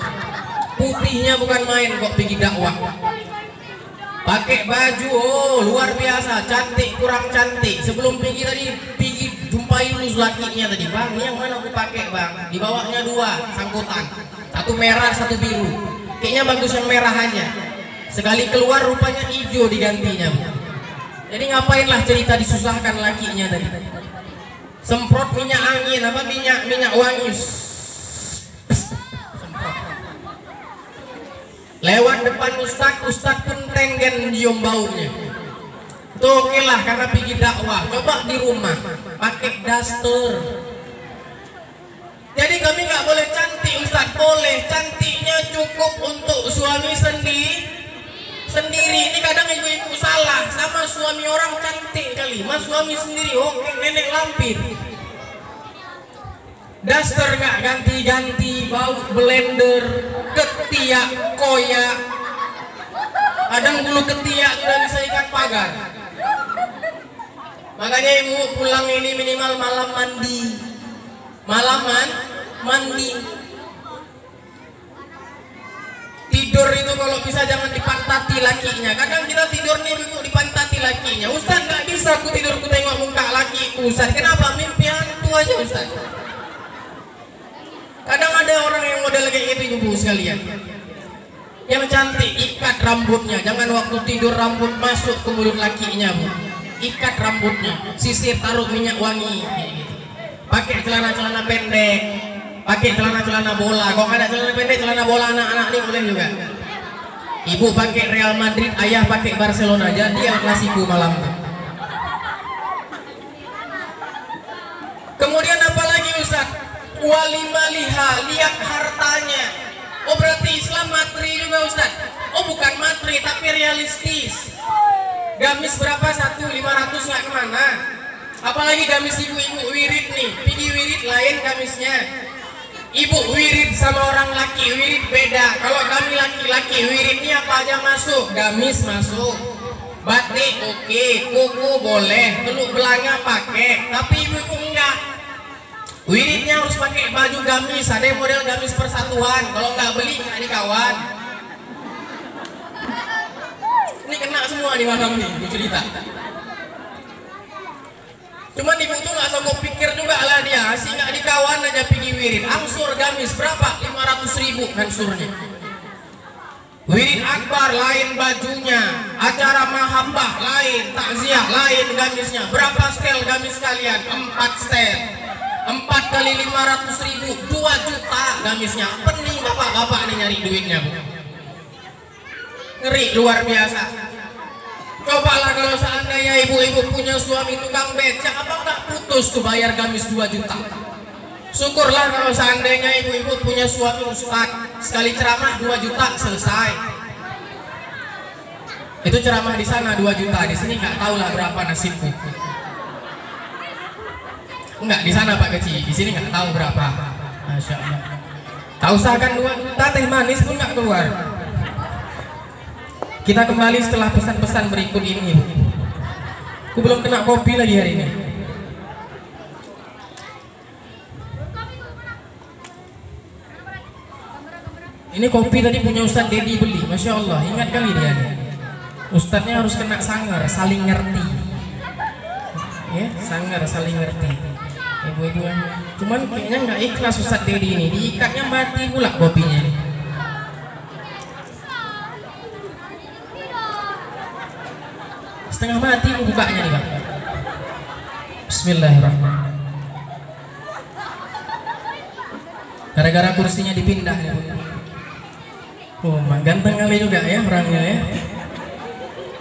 Putihnya bukan main kok pergi dakwah. Pakai baju, oh luar biasa, cantik kurang cantik. Sebelum pergi tadi, pergi jumpai dulu lakinya tadi. Bang, ini yang mana aku pakai bang? Di bawahnya 2 sangkutan, satu merah, satu biru. Kayaknya bagus yang merah aja. Sekali keluar rupanya hijau digantinya. Jadi ngapainlah cerita disusahkan lakinya tadi. Semprot minyak angin, apa minyak wangi. Lewat depan Ustadz pun tenggen nyium baunya. Itu oke lah karena pergi dakwah. Coba di rumah pakai daster. Jadi kami nggak boleh cantik Ustadz, boleh. Cantiknya cukup untuk suami sendiri. Ini kadang ibu-ibu salah sama suami orang cantik kali. Mas suami sendiri oke, nenek lampir. Daster nggak ganti-ganti, bau blender, ketiak, koyak. Kadang bulu ketiak sudah bisa ikat pagar. Makanya ibu pulang ini minimal malam mandi. Mandi. Tidur itu kalau bisa jangan dipantati lakinya. Kadang kita tidur nih ibu dipantati lakinya. Ustaz nggak bisa aku tidur ku tengok muka lakiku. Ustaz kenapa? Mimpi hantu aja Ustaz. Kadang ada orang yang model kayak gitu ibu sekalian. Yang cantik ikat rambutnya, jangan waktu tidur rambut masuk ke mulut lakinya bu. Ikat rambutnya, sisir taruh minyak wangi. Pakai celana pendek, pakai celana bola. Kalau ada celana pendek, celana bola anak-anak ini boleh juga. Ibu pakai Real Madrid, ayah pakai Barcelona, jadi El Clasico malam itu. Kemudian apa lagi Ustaz? Walimaliha, lihat hartanya. Oh berarti Islam materi juga Ustaz? Oh bukan materi tapi realistis. Gamis berapa? 1.500 nggak kemana. Apalagi gamis ibu-ibu wirid nih, pergi wirid lain gamisnya. Ibu wirid sama orang laki wirid beda. Kalau kami laki-laki wiridnya apa aja masuk? Gamis masuk, batik oke, kuku boleh, teluk belanga pakai, tapi ibu-ibu enggak. Wiridnya harus pakai baju gamis, ada yang model gamis persatuan. Kalau nggak beli nggak dikawan. Ini kena semua di malam nih, di cerita. Cuman ibu tuh nggak sanggup pikir juga lah dia, sih nggak dikawan aja pergi wirid. Angsur gamis berapa? 500.000 ansurnya. Wirid akbar lain bajunya, acara mahabbah lain, takziah lain gamisnya. Berapa setel gamis kalian? 4 setel. 4 kali 500.000, 2 juta gamisnya. Pening bapak-bapak nih nyari duitnya, Bu. Ngeri luar biasa. Cobalah kalau seandainya ibu-ibu punya suami tukang becak, apa nggak putus tuh bayar gamis 2 juta. Syukurlah kalau seandainya ibu-ibu punya suami ustaz, sekali ceramah 2 juta selesai. Itu ceramah di sana 2 juta, di sini nggak tahu lah berapa nasibku. Enggak, di sana Pak Kecil, di sini nggak tahu berapa. Masya Allah. Tak usah kan 2 juta teh manis pun nggak keluar. Kita kembali setelah pesan-pesan berikut ini. Aku belum kena kopi lagi hari ini. Ini kopi tadi punya Ustadz Dedi beli, Masya Allah, ingat kali dia nih. Ustadznya harus kena sangar, saling ngerti. Ya, sangar, saling ngerti. Ibu-ibu, cuman kayaknya nggak ikhlas Ustadz Dedi ini, diikatnya mati pula kopinya nih. Setengah mati bukanya nih Pak. Bismillahirrahmanirrahim. Gara-gara kursinya dipindah ya. Oh, ganteng kali juga ya orangnya ya.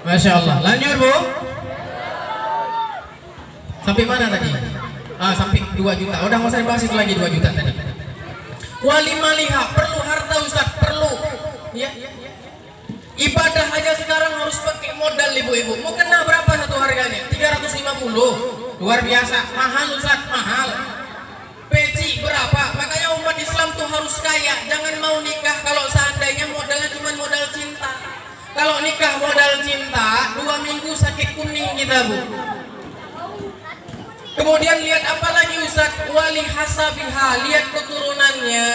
Masya Allah. Lanjut Bu. Sampai mana tadi? Sampai 2 juta. Udah mau saya bahas itu lagi 2 juta tadi. Wali maliha perlu harta Ustaz, perlu. Ya. Ibadah aja sekarang harus pakai modal ibu-ibu. Mau kena berapa satu harganya? 350. Luar biasa. Mahal Ustaz, mahal. Peci berapa? Makanya umat Islam tuh harus kaya. Jangan mau nikah kalau seandainya modalnya cuma modal cinta. Kalau nikah modal cinta, 2 minggu sakit kuning kita Bu. Kemudian lihat apa lagi Ustaz? Wali hasabiha, lihat keturunannya.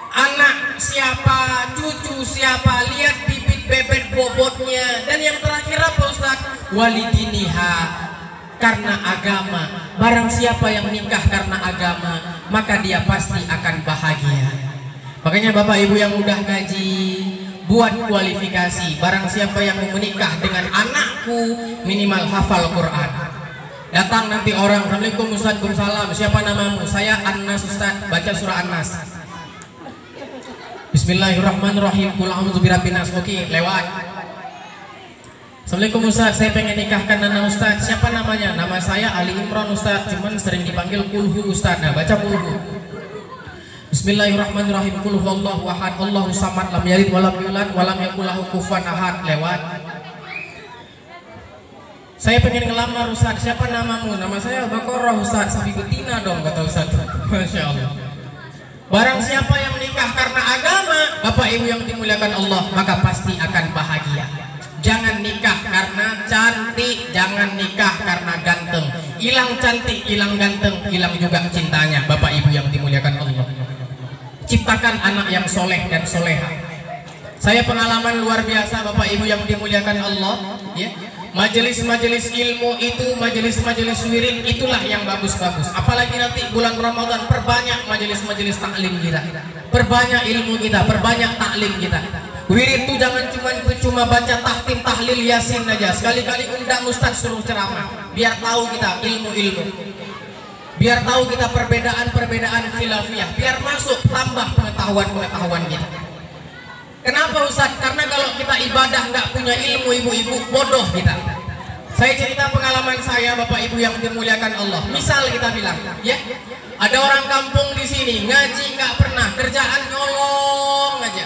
Anak siapa, cucu siapa, lihat bibit bebek bobotnya. Dan yang terakhir apa Ustaz? Walidiniha, karena agama. Barang siapa yang nikah karena agama, maka dia pasti akan bahagia. Makanya Bapak Ibu yang udah ngaji, buat kualifikasi. Barang siapa yang mau menikah dengan anakku, minimal hafal Quran. Datang nanti orang, Assalamualaikum Ustaz, Waalaikumsalam, siapa namamu? Saya Anas Ustaz, baca surah An-Nas. Bismillahirrahmanirrahim. Qul a'udzu birabbin nas. Oke, lewat. Assalamualaikum Ustaz, saya pengen nikahkan anak Ustaz. Siapa namanya? Nama saya Ali Imran Ustaz, cuman sering dipanggil Kulhu Ustaz. Nah, baca Kulhu. Bismillahirrahmanirrahim. Qul huwallahu ahad, Allahu samad, lam yalid walam yulad walam yakul lahu kufuwan ahad. Lewat. Saya pengen ngelamar Ustaz. Siapa namamu? Nama saya Baqarah Ustaz. Sapi betina dong kata Ustaz. Masya Allah. Barang siapa yang menikah karena agama, Bapak Ibu yang dimuliakan Allah, maka pasti akan bahagia. Jangan nikah karena cantik, jangan nikah karena ganteng. Hilang cantik, hilang ganteng, hilang juga cintanya. Bapak Ibu yang dimuliakan Allah, ciptakan anak yang soleh dan soleha. Saya pengalaman luar biasa Bapak Ibu yang dimuliakan Allah, ya. Majelis-majelis ilmu itu, majelis-majelis wirid itulah yang bagus-bagus. Apalagi nanti bulan Ramadan, perbanyak majelis-majelis taklim kita, perbanyak ilmu kita, perbanyak taklim kita. Wirid itu jangan cuma baca tahtim, tahlil, yasin aja. Sekali-kali undang Ustaz suruh ceramah, biar tahu kita ilmu-ilmu, biar tahu kita perbedaan-perbedaan khilafiyah, biar masuk tambah pengetahuan-pengetahuan kita. Kenapa Ustaz? Karena kalau kita ibadah nggak punya ilmu, ibu-ibu, bodoh kita. Saya cerita pengalaman saya Bapak Ibu yang dimuliakan Allah. Misal kita bilang, ya, ada orang kampung di sini ngaji nggak pernah, kerjaan nyolong aja,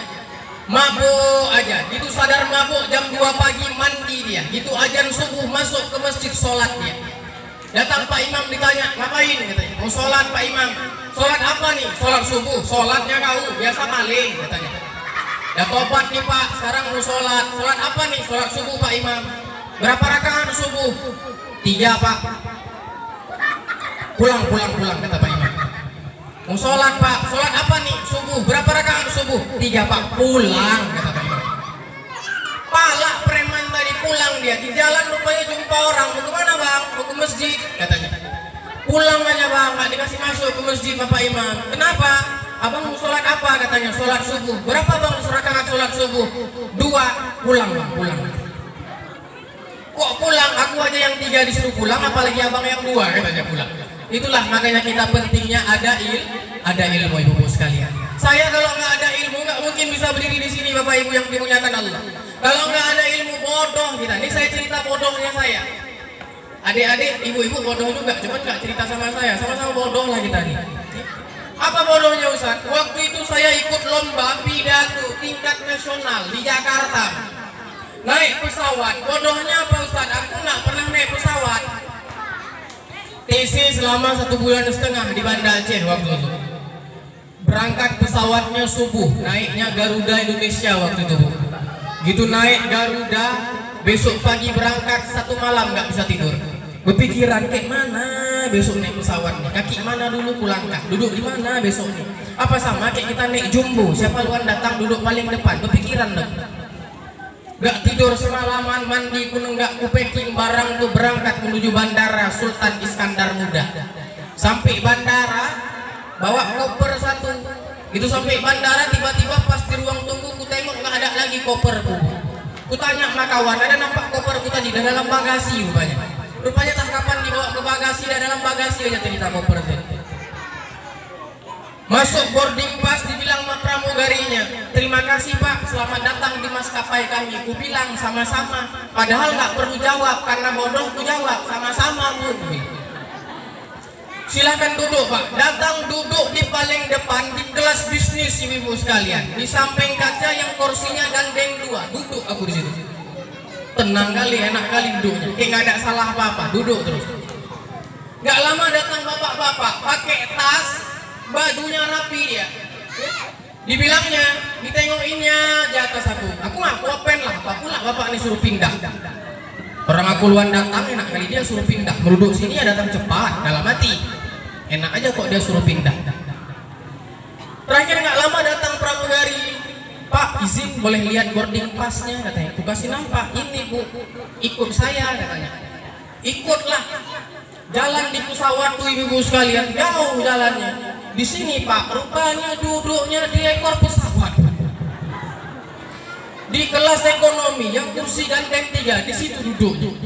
mabuk aja. Itu sadar mabuk jam 2 pagi mandi dia. Itu ajan subuh masuk ke masjid sholat dia. Datang Pak Imam ditanya, ngapain? Katanya, mau sholat Pak Imam. Sholat apa nih? Sholat subuh. Sholatnya kau biasa maling katanya. Ya tobat nih Pak, sekarang mau sholat. Sholat apa nih? Sholat subuh Pak Imam. Berapa rakaat subuh? 3 Pak. Pulang kata Pak Imam. Mau sholat Pak. Sholat apa nih? Subuh. Berapa rakaat subuh? 3 Pak. Pulang kata Pak Imam. Pala preman tadi pulang dia. Di jalan rupanya jumpa orang. Mau kemana Bang? Mau ke masjid katanya. Pulang aja Bang, nggak dikasih masuk ke masjid Bapak Imam. Kenapa? Abang mau sholat apa katanya? Sholat subuh. Berapa Bang rakaat sholat subuh? 2. Pulang Bang, pulang. Kok pulang? Aku aja yang 3 disuruh pulang, apalagi abang yang 2 katanya pulang. Itulah makanya kita pentingnya ada ilmu ibu-ibu sekalian. Saya kalau nggak ada ilmu nggak mungkin bisa berdiri di sini Bapak Ibu yang dimuliakan Allah. Kalau nggak ada ilmu bodoh kita. Ini saya cerita bodohnya saya. Adik-adik, ibu-ibu bodoh juga, cuman nggak cerita sama saya. Sama-sama bodoh lah kita nih. Apa bodohnya Ustaz? Waktu itu saya ikut lomba pidato tingkat nasional di Jakarta. Naik pesawat. Bodohnya apa Ustaz? Aku nggak pernah naik pesawat. TC selama 1,5 bulan di Banda Aceh waktu itu. Berangkat pesawatnya subuh, naiknya Garuda Indonesia waktu itu. Gitu naik Garuda, besok pagi berangkat 1 malam nggak bisa tidur. Berpikiran kayak mana besok naik pesawatnya, kaki mana dulu pulangkan, duduk di mana besok nih. Apa sama kayak kita naik jumbo, siapa luan datang duduk paling depan. Berpikiran dong. Gak tidur semalaman, mandi pun enggak, ku packing barang tuh berangkat menuju bandara Sultan Iskandar Muda. Sampai bandara bawa koper 1. Itu sampai bandara tiba-tiba pas di ruang tunggu ku tengok nggak ada lagi koperku. Ku tanya sama kawan, ada nampak koperku tadi di dalam bagasi rupanya. Rupanya tak kapan dibawa ke bagasi, dan dalam bagasi aja cerita koper itu. Masuk boarding pass dibilang sama pramugarinya, terima kasih Pak, selamat datang di maskapai kami. Ku bilang sama-sama, padahal nggak perlu jawab karena bodoh. Ku jawab sama-sama Bu. Silakan duduk Pak. Datang duduk di paling depan di kelas bisnis ibu-ibu sekalian, di samping kaca yang kursinya gandeng 2. Duduk aku di situ. Tenang kali, enak kali duduknya, kayak nggak ada salah apa-apa, duduk terus. Nggak lama datang bapak-bapak pakai tas, bajunya rapi dia. Dibilangnya, ditengokinnya di atas aku nggak kuapen lah, apa pula bapak ini suruh pindah. Orang aku luan datang, enak kali dia suruh pindah. Meruduk sini ya datang cepat, dalam hati. Enak aja kok dia suruh pindah. Terakhir nggak lama datang pramugari, Pak izin boleh lihat boarding passnya katanya. Aku kasih nampak, ini Bu, ikut saya katanya. Ikutlah. Jalan di pesawat tuh ibu-ibu sekalian, jauh jalannya. Di sini Pak, rupanya duduknya di ekor pesawat. Di kelas ekonomi yang kursi gandeng 3, di situ duduk.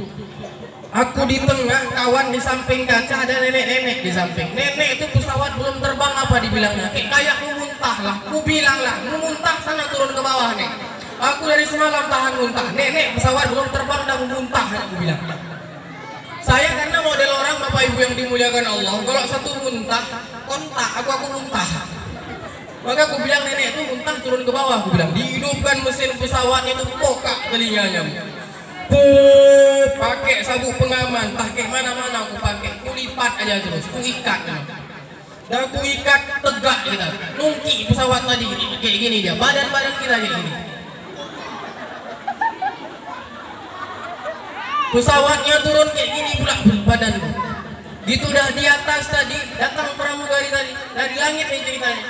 Aku di tengah, kawan di samping kaca, ada nenek-nenek di samping. Nenek itu pesawat belum terbang apa dibilangnya? Kayak muntah lah. Ku bilang lah, muntah sana turun ke bawah nih. Aku dari semalam tahan muntah. Nenek pesawat belum terbang dan muntah, aku bilang. Saya karena model orang Bapak Ibu yang dimuliakan Allah, kalau satu muntah, kontak, aku muntah. Maka aku bilang nenek itu muntah turun ke bawah, aku bilang. Dihidupkan mesin pesawatnya itu pokak telinganya. Pakai sabuk pengaman, pakai mana-mana aku pakai, kulipat aja terus, ku ikat. Dan aku ikat tegak kita, nungki pesawat tadi kayak gini dia, badan-badan kita kayak gini. Pesawatnya turun kayak gini pula badanku. Gitu udah di atas tadi, datang pramugari tadi, dari langit nih ceritanya.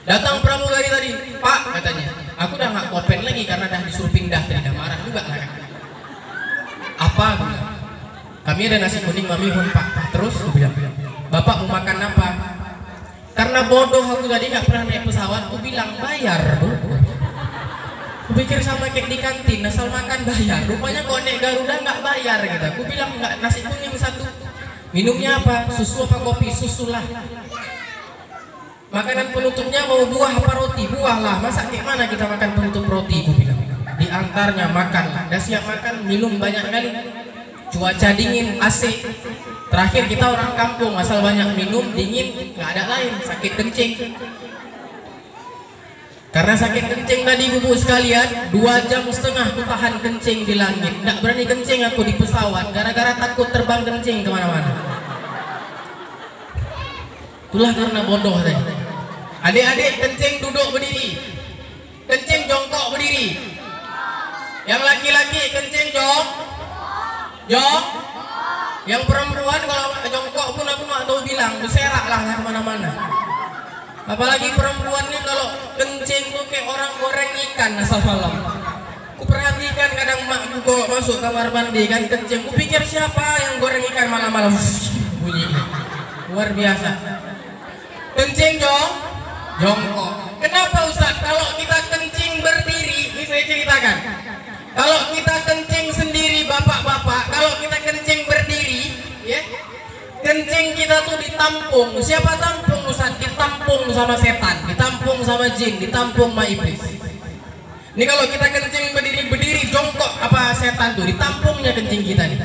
Datang pramugari tadi, Pak katanya, aku udah nggak kopen lagi karena dah disuruh pindah tadi, dah marah juga lah kan. Apa? Kami ada nasi kuning mami hun Pak. Terus aku bilang, Bapak mau makan apa? Karena bodoh aku tadi nggak pernah naik pesawat, aku bilang bayar Bu. Aku pikir sama kayak di kantin, asal makan bayar. Rupanya kok naik Garuda nggak bayar gitu. Aku bilang nggak, nasi kuning 1. Minumnya apa? Susu apa kopi? Susu lah. Makanan penutupnya mau buah apa roti? Buah lah. Masa kayak mana kita makan penutup roti? Aku bilang. Diantarnya makan lah. Udah siap makan, minum banyak kali. Cuaca dingin, AC. Terakhir kita orang kampung, asal banyak minum, dingin, nggak ada lain, sakit kencing. Karena sakit kencing tadi ibu-ibu sekalian, 2,5 jam aku tahan kencing di langit. Nggak berani kencing aku di pesawat, gara-gara takut terbang kencing kemana-mana. Itulah karena bodoh tadi. Adik-adik kencing duduk berdiri, kencing jongkok berdiri. Yang laki-laki kencing jong. Yang perempuan kalau jongkok pun aku nggak tahu bilang, berserak lah kemana-mana. Apalagi perempuan nih kalau kencing tuh kayak orang goreng ikan asal malam. Ku perhatikan kadang makku kalau masuk kamar mandi kan kencing, ku pikir siapa yang goreng ikan malam-malam bunyi. Luar biasa. Kencing jongkok. Kenapa Ustaz? Kalau kita kencing berdiri, ini saya ceritakan. Kalau kita kencing sendiri bapak-bapak, kalau kita kencing berdiri, ya, kencing kita tuh ditampung. Siapa tampung Ustaz? Ditampung sama setan, ditampung sama jin, ditampung sama iblis. Ini kalau kita kencing berdiri jongkok, apa setan tuh ditampungnya kencing kita nih.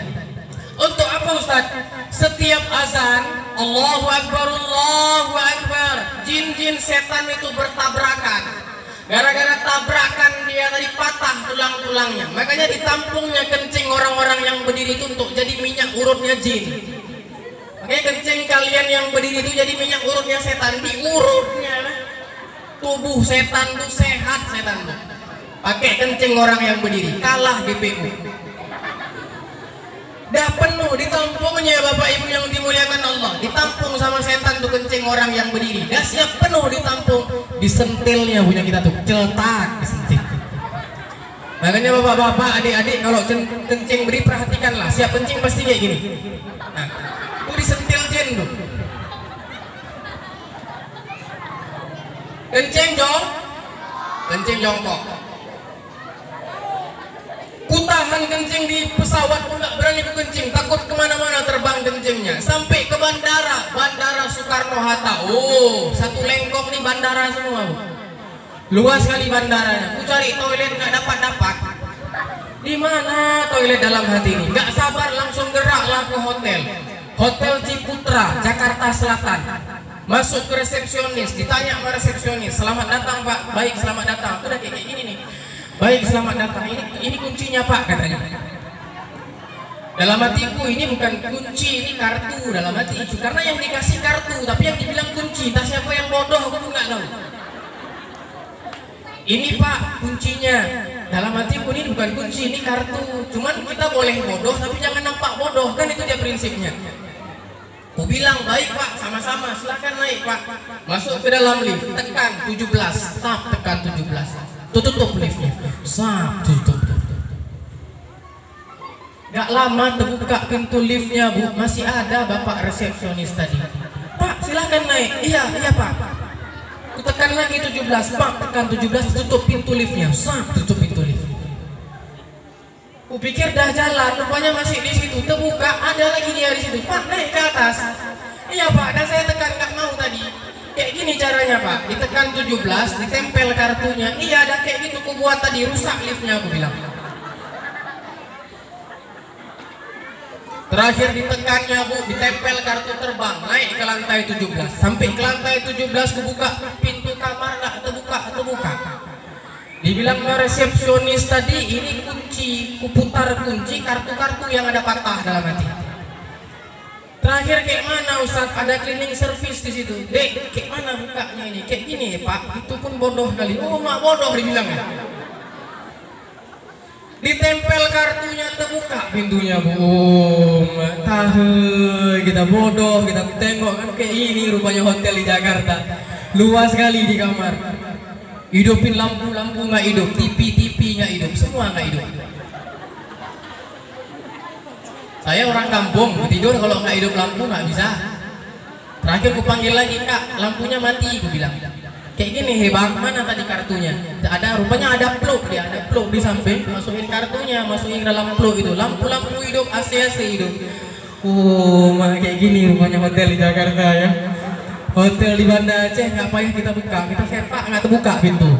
Untuk apa Ustaz? Setiap azan Allahu Akbar, Allahu Akbar, jin-jin setan itu bertabrakan. Gara-gara tabrakan dia tadi patah tulang-tulangnya. Makanya ditampungnya kencing orang-orang yang berdiri itu untuk jadi minyak urutnya jin. Makanya kencing kalian yang berdiri itu jadi minyak urutnya setan. Diurutnya tubuh setan tuh sehat, setan tuh pakai kencing orang yang berdiri. Kalah DPU. Dah penuh ditampungnya Bapak Ibu yang dimuliakan Allah. Ditampung sama setan tuh kencing orang yang berdiri. Dah siap penuh ditampung. Disentilnya punya kita tuh celetak, disentil. Makanya bapak-bapak, adik-adik kalau kencing berdiri perhatikanlah. Siap kencing pasti kayak gini. Nah, itu disentil jin tuh. Kencing jongkok. Kutahan kencing di pesawat, nggak berani ku kencing, takut kemana-mana terbang kencingnya. Sampai ke bandara Soekarno-Hatta. Oh, satu lengkong nih bandara semua. Luas sekali bandaranya. Ku cari toilet nggak dapat. Di mana toilet dalam hati ini? Nggak sabar langsung geraklah ke Hotel Ciputra, Jakarta Selatan. Masuk ke resepsionis, ditanya sama resepsionis, selamat datang Pak. Baik, selamat datang. Udah kayak gini nih. Baik, selamat datang. Ini kuncinya Pak, katanya. Dalam hatiku ini bukan kunci, ini kartu dalam hati itu. Karena yang dikasih kartu, tapi yang dibilang kunci. Entah siapa yang bodoh, aku pun nggak tahu. Ini Pak kuncinya. Dalam hatiku ini bukan kunci, ini kartu. Cuman kita boleh bodoh, tapi jangan nampak bodoh. Kan itu dia prinsipnya. Aku bilang baik Pak, sama-sama. Silahkan naik Pak. Masuk ke dalam lift, tekan 17, tap tekan 17. Tutup liftnya, tutup. Gak lama terbuka pintu liftnya Bu, masih ada bapak resepsionis tadi. Pak silahkan naik. Iya Pak. Ku tekan lagi 17, Pak tekan 17, tutup pintu liftnya, tutup pintu lift. Ku pikir dah jalan, rupanya masih di situ. Terbuka, ada lagi dia di situ. Pak naik ke atas. Iya Pak, dan saya tekan nggak mau tadi. Kayak gini caranya Pak, ditekan 17, ditempel kartunya. Iya ada kayak gitu ku buat tadi, rusak liftnya aku bilang. Terakhir ditekannya Bu, ditempel kartu terbang, naik ke lantai 17. Sampai ke lantai 17 ku buka pintu kamar, nggak terbuka. Dibilang resepsionis tadi, ini kunci, ku putar kunci, kartu-kartu yang ada patah dalam hati. Terakhir kayak mana Ustaz? Ada cleaning service di situ. Dek, kayak mana bukanya ini? Kayak gini Pak, itu pun bodoh kali. Oh mak bodoh dibilang ya. Ditempel kartunya, terbuka pintunya Bu. Tahu kita bodoh, kita tengok kan kayak ini rupanya hotel di Jakarta. Luas sekali di kamar. Hidupin lampu nggak hidup, TV nggak hidup, semua nggak hidup. Saya orang kampung, tidur kalau nggak hidup lampu nggak bisa. Terakhir ku panggil lagi Kak, lampunya mati, ku bilang. Kayak gini hebang, mana tadi kartunya? Rupanya ada plug di samping, masukin kartunya, masukin dalam plug itu. Lampu hidup, AC hidup. Oh, kayak gini rupanya hotel di Jakarta ya. Hotel di Banda Aceh nggak payah kita buka, kita sepak nggak terbuka pintu.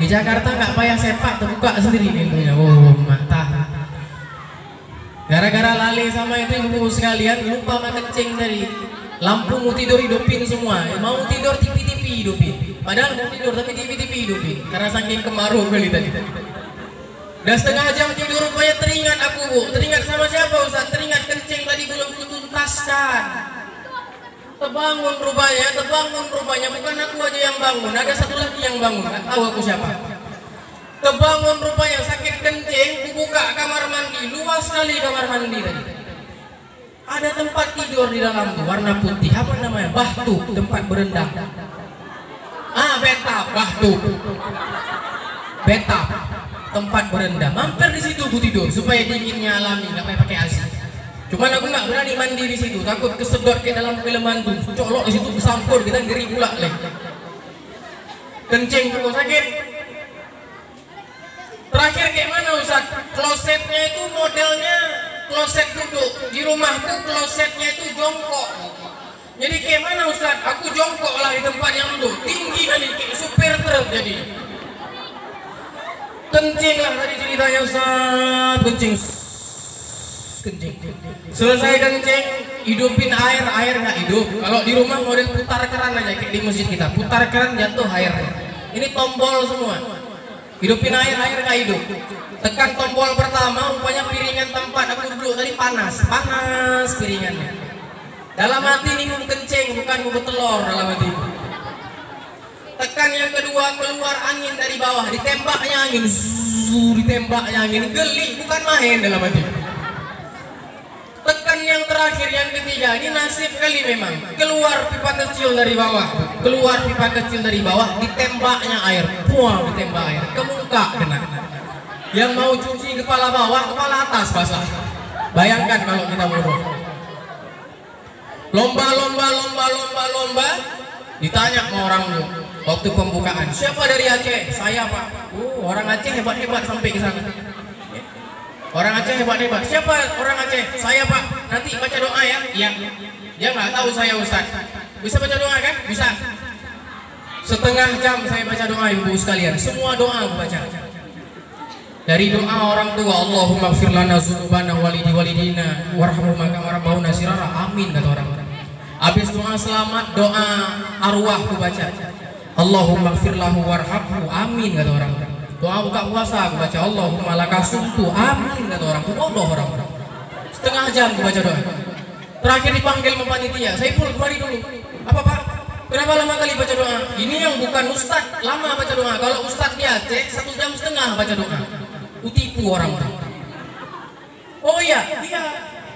Di Jakarta nggak payah sepak, terbuka sendiri pintunya. Oh, mata. Gara-gara lali sama itu ibu sekalian, lupa kencing tadi. Lampu mau tidur hidupin semua, mau tidur TV hidupin. Padahal mau tidur tapi TV hidupin. Karena saking kemarau kali tadi. Udah setengah jam tidur rupanya teringat aku Bu. Teringat sama siapa Ustaz? Teringat kencing tadi belum kutuntaskan. Terbangun rupanya, bukan aku aja yang bangun, ada satu lagi yang bangun, nggak tahu aku siapa. Terbangun rupanya, sakit kencing, buka kamar mandi, luas sekali kamar mandi tadi. Ada tempat tidur di dalam tuh, warna putih, apa namanya? Bahtu, tempat berendam. Betap, tempat berendam. Mampir di situ aku tidur supaya dinginnya alami, nggak pakai AC. Cuman aku nggak berani mandi di situ, takut kesedot ke dalam film mandu. Colok di situ kesampur, kita ngeri pula leh. Kencing kok sakit. Terakhir kayak mana Ustaz? Klosetnya itu modelnya kloset duduk. Di rumahku klosetnya itu jongkok. Jadi kayak mana Ustaz? Aku jongkok lah di tempat yang duduk. Tinggi kali kayak supir truk jadi. Kencing lah tadi ceritanya Ustaz. Kencing. Kencing. Selesai kencing, hidupin air nggak hidup. Kalau di rumah model putar keran aja kayak di masjid kita. Putar keran jatuh air. Ini tombol semua. Hidupin air nggak hidup. Tekan tombol pertama, rupanya piringan tempat aku duduk tadi panas piringannya. Dalam hati ini mau kencing, bukan mau betelor dalam hati. Tekan yang kedua, keluar angin dari bawah, ditembaknya angin, geli, bukan main dalam hati. Tekan yang terakhir, yang ketiga, ini nasib kali memang. Keluar pipa kecil dari bawah, ditembaknya air, puang ditembak air, ke muka kena. Yang mau cuci kepala bawah, kepala atas basah. Bayangkan kalau kita bodoh. Lomba, ditanya sama orang tuh waktu pembukaan, siapa dari Aceh? Saya Pak. Orang Aceh hebat-hebat sampai ke sana. Orang Aceh hebat-hebat. Siapa orang Aceh? Saya Pak. Nanti baca doa ya. Iya. Dia nggak tahu saya Ustaz. Bisa baca doa kan? Bisa. Setengah jam saya baca doa ibu sekalian. Semua doa aku baca. Dari doa orang tua, Allahumma ighfir lana dzunubana walidina warhamhuma kama rabbawna shirara. Amin kata orang. Habis doa selamat, doa arwah aku baca. Allahumma ighfir lahu warhamhu. Amin kata orang. Doa buka puasa aku baca, Allahumma lakasumtu. Amin kata orang. Bodoh orang. Setengah jam aku baca doa. Terakhir dipanggil sama panitia, saya pul kemari dulu. Apa Pak? Kenapa lama kali baca doa? Ini yang bukan ustad lama baca doa. Kalau ustad di Aceh 1,5 jam baca doa. Utipu orang. Oh iya,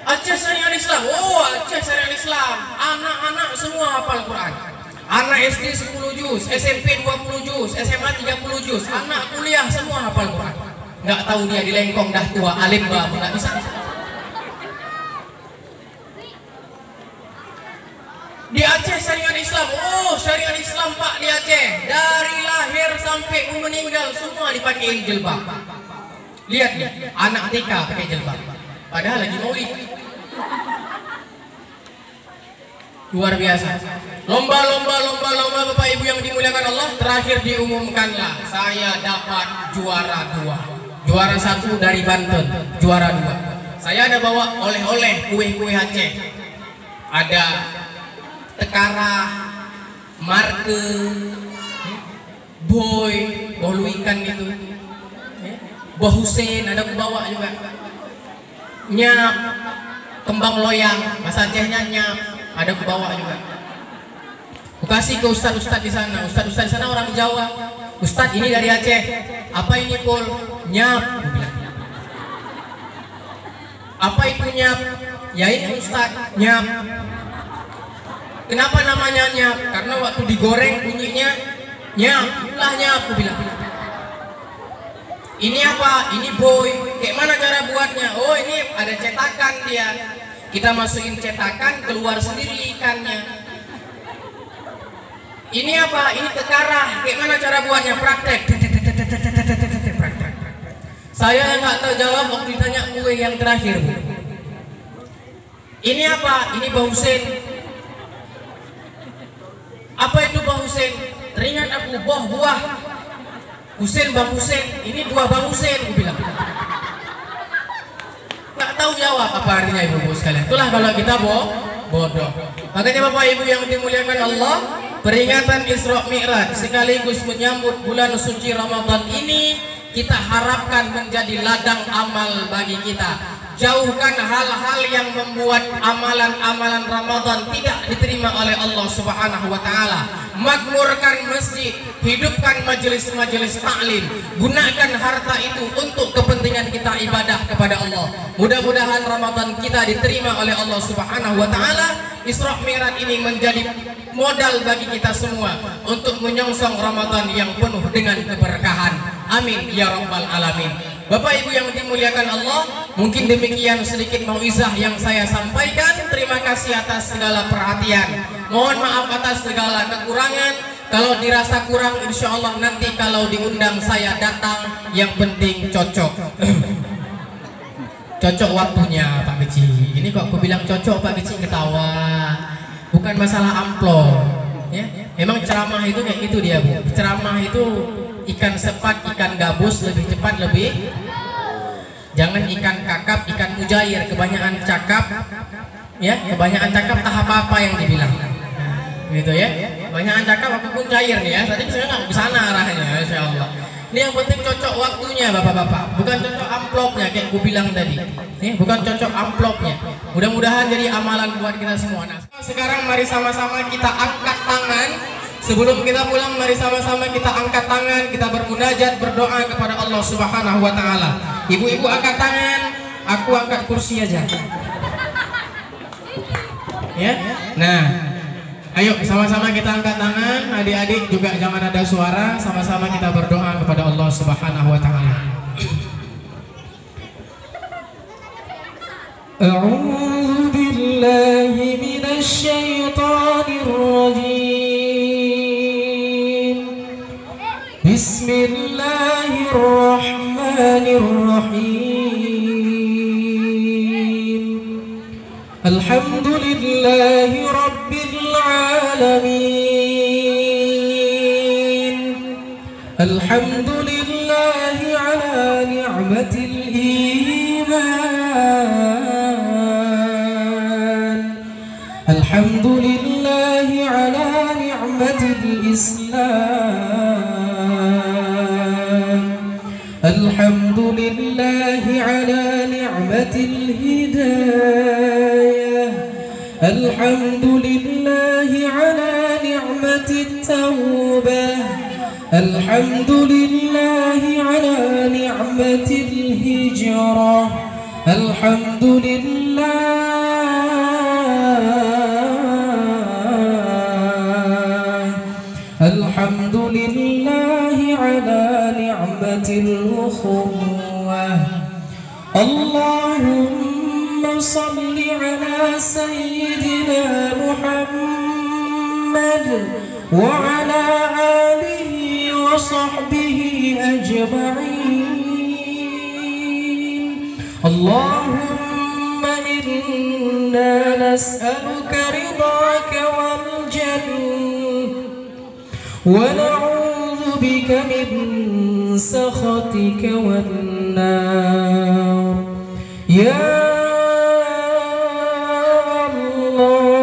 Aceh Syariah Islam. Oh, Aceh Syariah Islam. Anak-anak semua hafal Quran. Anak SD 10 juz, SMP 20 juz, SMA 30 juz. Anak kuliah semua hafal Quran. Nggak tahu dia di Lengkong dah tua, alim banget, nggak bisa. Di Aceh Syariah Islam. Oh, Syariah Islam Pak di Aceh. Dari lahir sampai meninggal semua dipakai jilbab. Lihat nih, anak TK pakai jilbab. Padahal lagi maulid. Luar biasa. Lomba Bapak Ibu yang dimuliakan Allah. Terakhir diumumkanlah saya dapat juara 2. Juara 1 dari Banten, juara 2. Saya ada bawa oleh-oleh kue-kue Aceh. Ada tekara, marke, boy, bolu ikan gitu. Buah Husein ada aku bawa juga. Nyap, kembang loyang, bahasa Acehnya nyap, ada aku bawa juga. Aku kasih ke ustad-ustad di sana. Ustad-ustad di sana orang Jawa. Ustad ini dari Aceh. Apa ini Pul? Nyap. Apa itu nyap? Ya ini ustad, nyap. Kenapa namanya nyap? Karena waktu digoreng bunyinya nyap, lah nyap, aku bilang. Ini apa? Ini boy. Kayak mana cara buatnya? Oh, ini ada cetakan dia. Kita masukin cetakan, keluar sendiri ikannya. Ini apa? Ini tekara. Kayak mana cara buatnya? Praktek. Praktek. Saya nggak terjawab waktu ditanya kue yang terakhir. Ini apa? Ini Bang Husein. Apa itu Bang Husein? Teringat aku, buah. Husein, Bang Husein, ini buah Bang Husein, aku bilang. Nggak tahu jawab apa artinya ibu-ibu sekalian. Itulah kalau kita bodoh. Makanya Bapak Ibu yang dimuliakan Allah, peringatan Isra Mi'raj sekaligus menyambut bulan suci Ramadan ini kita harapkan menjadi ladang amal bagi kita. Jauhkan hal-hal yang membuat amalan-amalan Ramadan tidak diterima oleh Allah Subhanahu wa taala. Makmurkan masjid, hidupkan majelis-majelis taklim. Gunakan harta itu untuk kepentingan kita ibadah kepada Allah. Mudah-mudahan Ramadan kita diterima oleh Allah Subhanahu wa taala. Isra Mi'raj ini menjadi modal bagi kita semua untuk menyongsong Ramadan yang penuh dengan keberkahan. Amin ya rabbal alamin. Bapak Ibu yang dimuliakan Allah, mungkin demikian sedikit mauizah yang saya sampaikan. Terima kasih atas segala perhatian. Mohon maaf atas segala kekurangan. Kalau dirasa kurang, insya Allah nanti kalau diundang saya datang. Yang penting cocok. cocok waktunya Pak Kecil. Ini kok aku bilang cocok Pak Kecil ketawa. Bukan masalah amplop, ya. Emang ceramah itu kayak gitu dia, Bu. Ceramah itu ikan sepat, ikan gabus, lebih cepat, lebih. Jangan ikan kakap, ikan mujair, kebanyakan cakap, ya. Kebanyakan cakap tak apa-apa yang dibilang. Gitu ya. Kebanyakan cakap aku pun cair nih ya. Tadi saya nggak ke sana arahnya, Insya Allah. Ini yang penting cocok waktunya bapak-bapak, bukan cocok amplopnya kayak gue bilang tadi. Bukan cocok amplopnya. Mudah-mudahan jadi amalan buat kita semua. Nah, sekarang mari sama-sama kita angkat tangan. Sebelum kita pulang, mari sama-sama kita angkat tangan, kita bermunajat, berdoa kepada Allah Subhanahu wa Ta'ala. Ibu-ibu angkat tangan, aku angkat kursi aja. Ya, nah. Ayo sama-sama kita angkat tangan, adik-adik juga jangan ada suara, sama-sama kita berdoa kepada Allah Subhanahu wa Ta'ala. A'udzu billahi minasy syaithanir rajim. Bismillahirrahmanirrahim. Alhamdulillahi rabbil alamin. Alhamdulillahi ala ni'matil iman. Alhamdulillahi ala ni'matil islam. Alhamdulillahi ala ni'matil hidayah. Alhamdulillahi ala ni'matit tawbah. Alhamdulillahi ala ni'matil hijrah. Alhamdulillahi ala ni'matil ukhuwah. Allahumma salli ala sayyidina Muhammad wa ala alihi wa sahbihi ajma'in. Allahumma inna nas'aluka ridhaka wal jannah wa na'udzu bika min sakhatika wan nar. Ya Allah,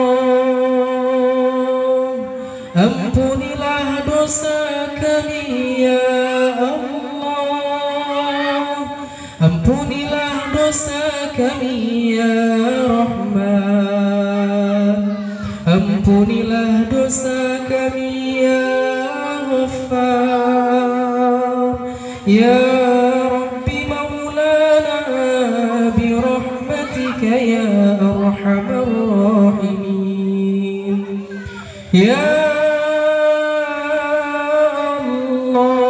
ampunilah dosa kami ya Allah. Ampunilah dosa kami ya Rahman. Ampunilah dosa kami ya Ghaffar. Ya Rabbi Maulana birahmatika ya Arhamar Rahimin. Ya Allah,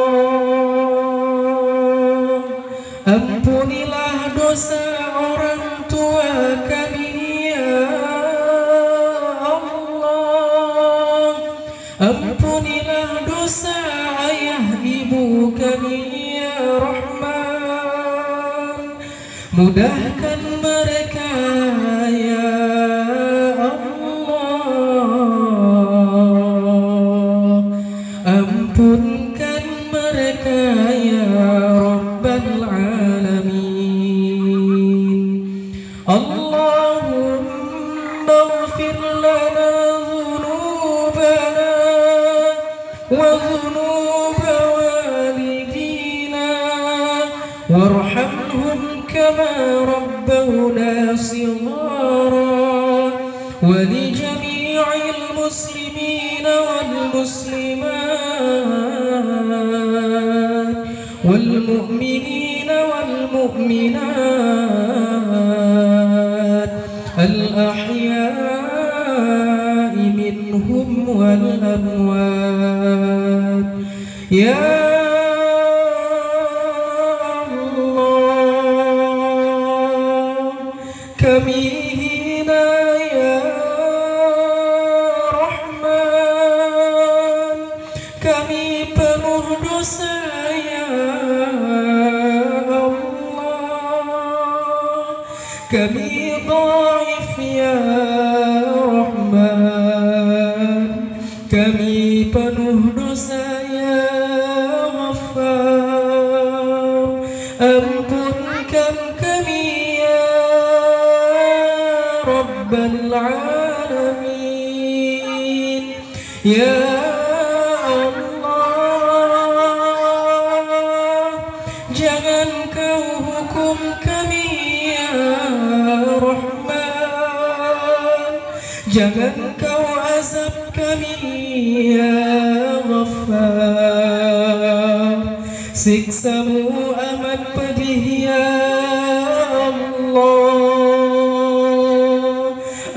ampunilah dosa orang tua kami ya Allah. Ampunilah dosa ayah ibu kami ya Rahman. Mudahkan mereka ya Allah. Ampunkan mereka ya Rabbal Alamin. Allahumma ighfir lana dhunubana wa dhunuba walidina warhamhum kama rabbawna shighara. ولجميع المسلمين والمسلمات والمؤمنين والمؤمنات الأحياء منهم والأموات. يا الله, kami hina ya Rahman, kami penuh dosa ya Allah. kami penuh dosa ya Ghaffar, ampunkan kami ya Rabbal Alamin. Ya Allah, jangan kau hukum kami ya Rahman, jangan kau azab kami ya Ghaffar, siksamu amat pedih ya Allah,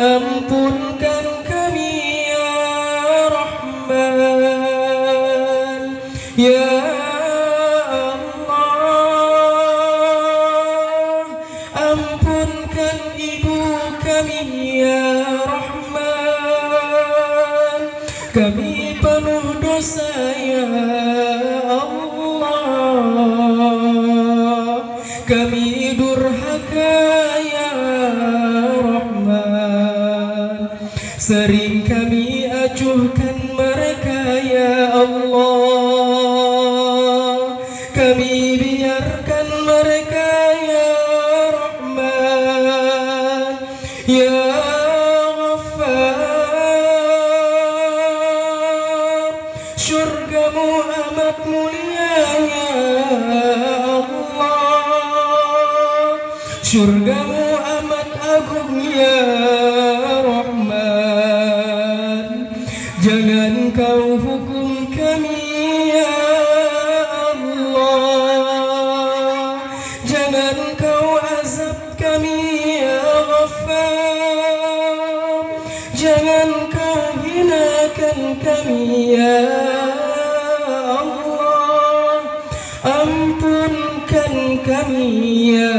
ampunkan kami ya Rahman. Ya Allah, ampunkan ibu kami ya Rahman, kami penuh dosa ya Allah, kami durhaka ya Rahman, sering kami acuhkan mereka ya Allah, kami biarkan mereka ya Rahman. Ya syurgamu amat mulia ya Allah, syurgamu amat agung ya Rahman, jangan kau hukum kami ya Allah, jangan kau azab kami ya Ghaffar, jangan kau hinakan kami ya Allah, ampunkan kami ya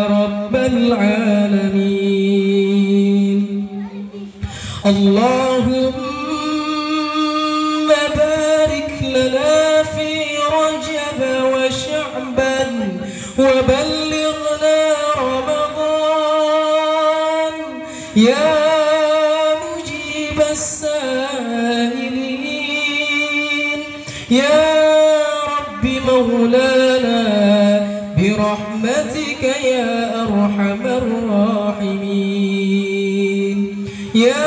Rabbal Alamin. Allahumma barik lana fi Rajab wa Sya'ban wa ballighna Ramadan ya mujibas sa'ilin ya Rabbi maulana birahmatika ya arhamar rahimin. Ya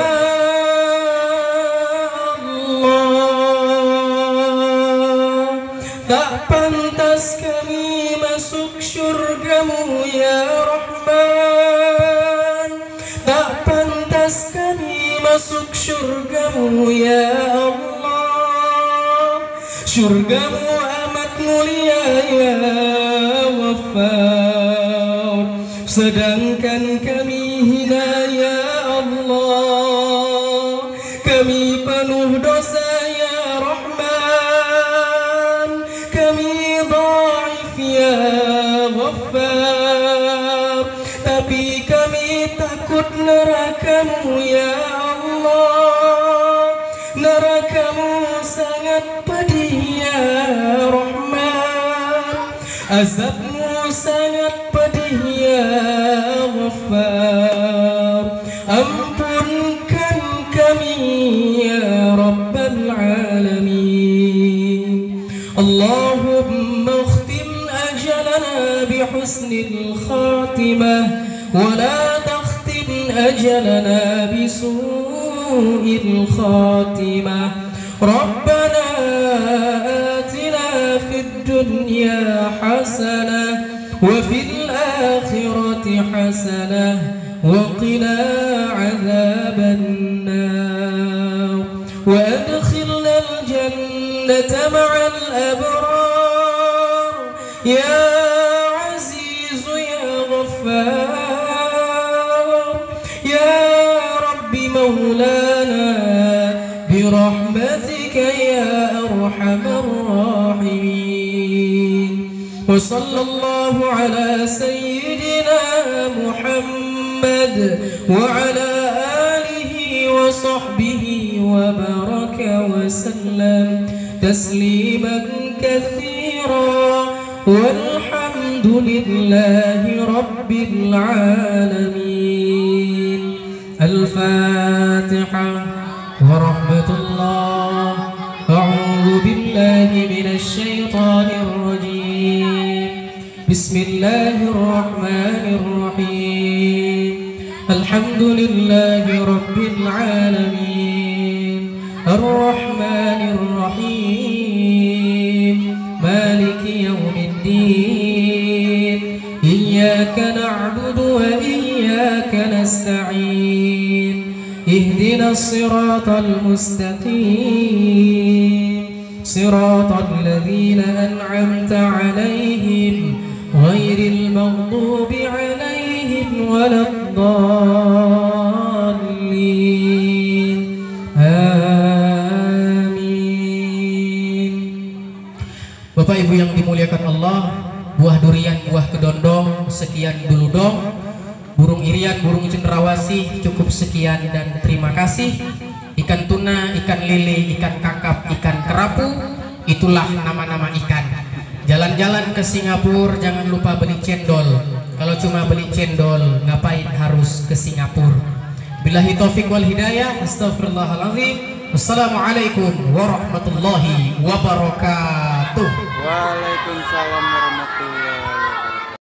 Allah, tak pantas kami masuk syurgamu ya Rahman, tak pantas kami masuk syurgamu ya Allah, syurgamu amat mulia ya Ghaffar, sedangkan kami hina ya Allah, kami penuh dosa ya Rahman, kami dhaif ya Ghaffar, tapi kami takut nerakamu ya Allah, nerakamu sangat pedih ya Rahman, azabmu sangat pedih ya Ghaffar, ampunkan kami ya Rabbal Alamin. Allahumma khtim ajalana bihusnil khatimah wa la takhtim ajalana bisu'il khatimah. Rabbana atina fid dunya hasanah wa fil akhirati hasanah wa qina adzaban nar wa adkhilna al jannata ma'al abrar ya aziz ya ghaffar ya rabbi maulana birahmatika ya arhamar rahimin. Wa sallallahu ala sayyidina Muhammad wa ala alihi wa sahbihi wa baraka wa sallam tasliman kathira walhamdulillahi rabbil alamin. Al-Fatiha. ورحمة الله. أعوذ بالله من الشيطان الرجيم. بسم الله الرحمن الرحيم. الحمد لله رب العالمين الرحمن الرحيم مالك يوم الدين إياك نعبد وإياك نستعين اهدنا الصراط المستقيم صراط الذين أنعمت عليهم غير المغضوب عليهم ولا الضالين آمين. Bapak Ibu yang dimuliakan Allah, buah durian, buah kedondong, sekian dulu dong. Burung irian, burung cendrawasih, cukup sekian dan terima kasih. Ikan tuna, ikan lele, ikan kakap, ikan kerapu, itulah nama-nama ikan. Jalan-jalan ke Singapura jangan lupa beli cendol. Kalau cuma beli cendol, ngapain harus ke Singapura? Billahi taufik wal hidayah. Astaghfirullahaladzim. Wassalamualaikum warahmatullahi wabarakatuh. Waalaikumsalam warahmatullahi wabarakatuh.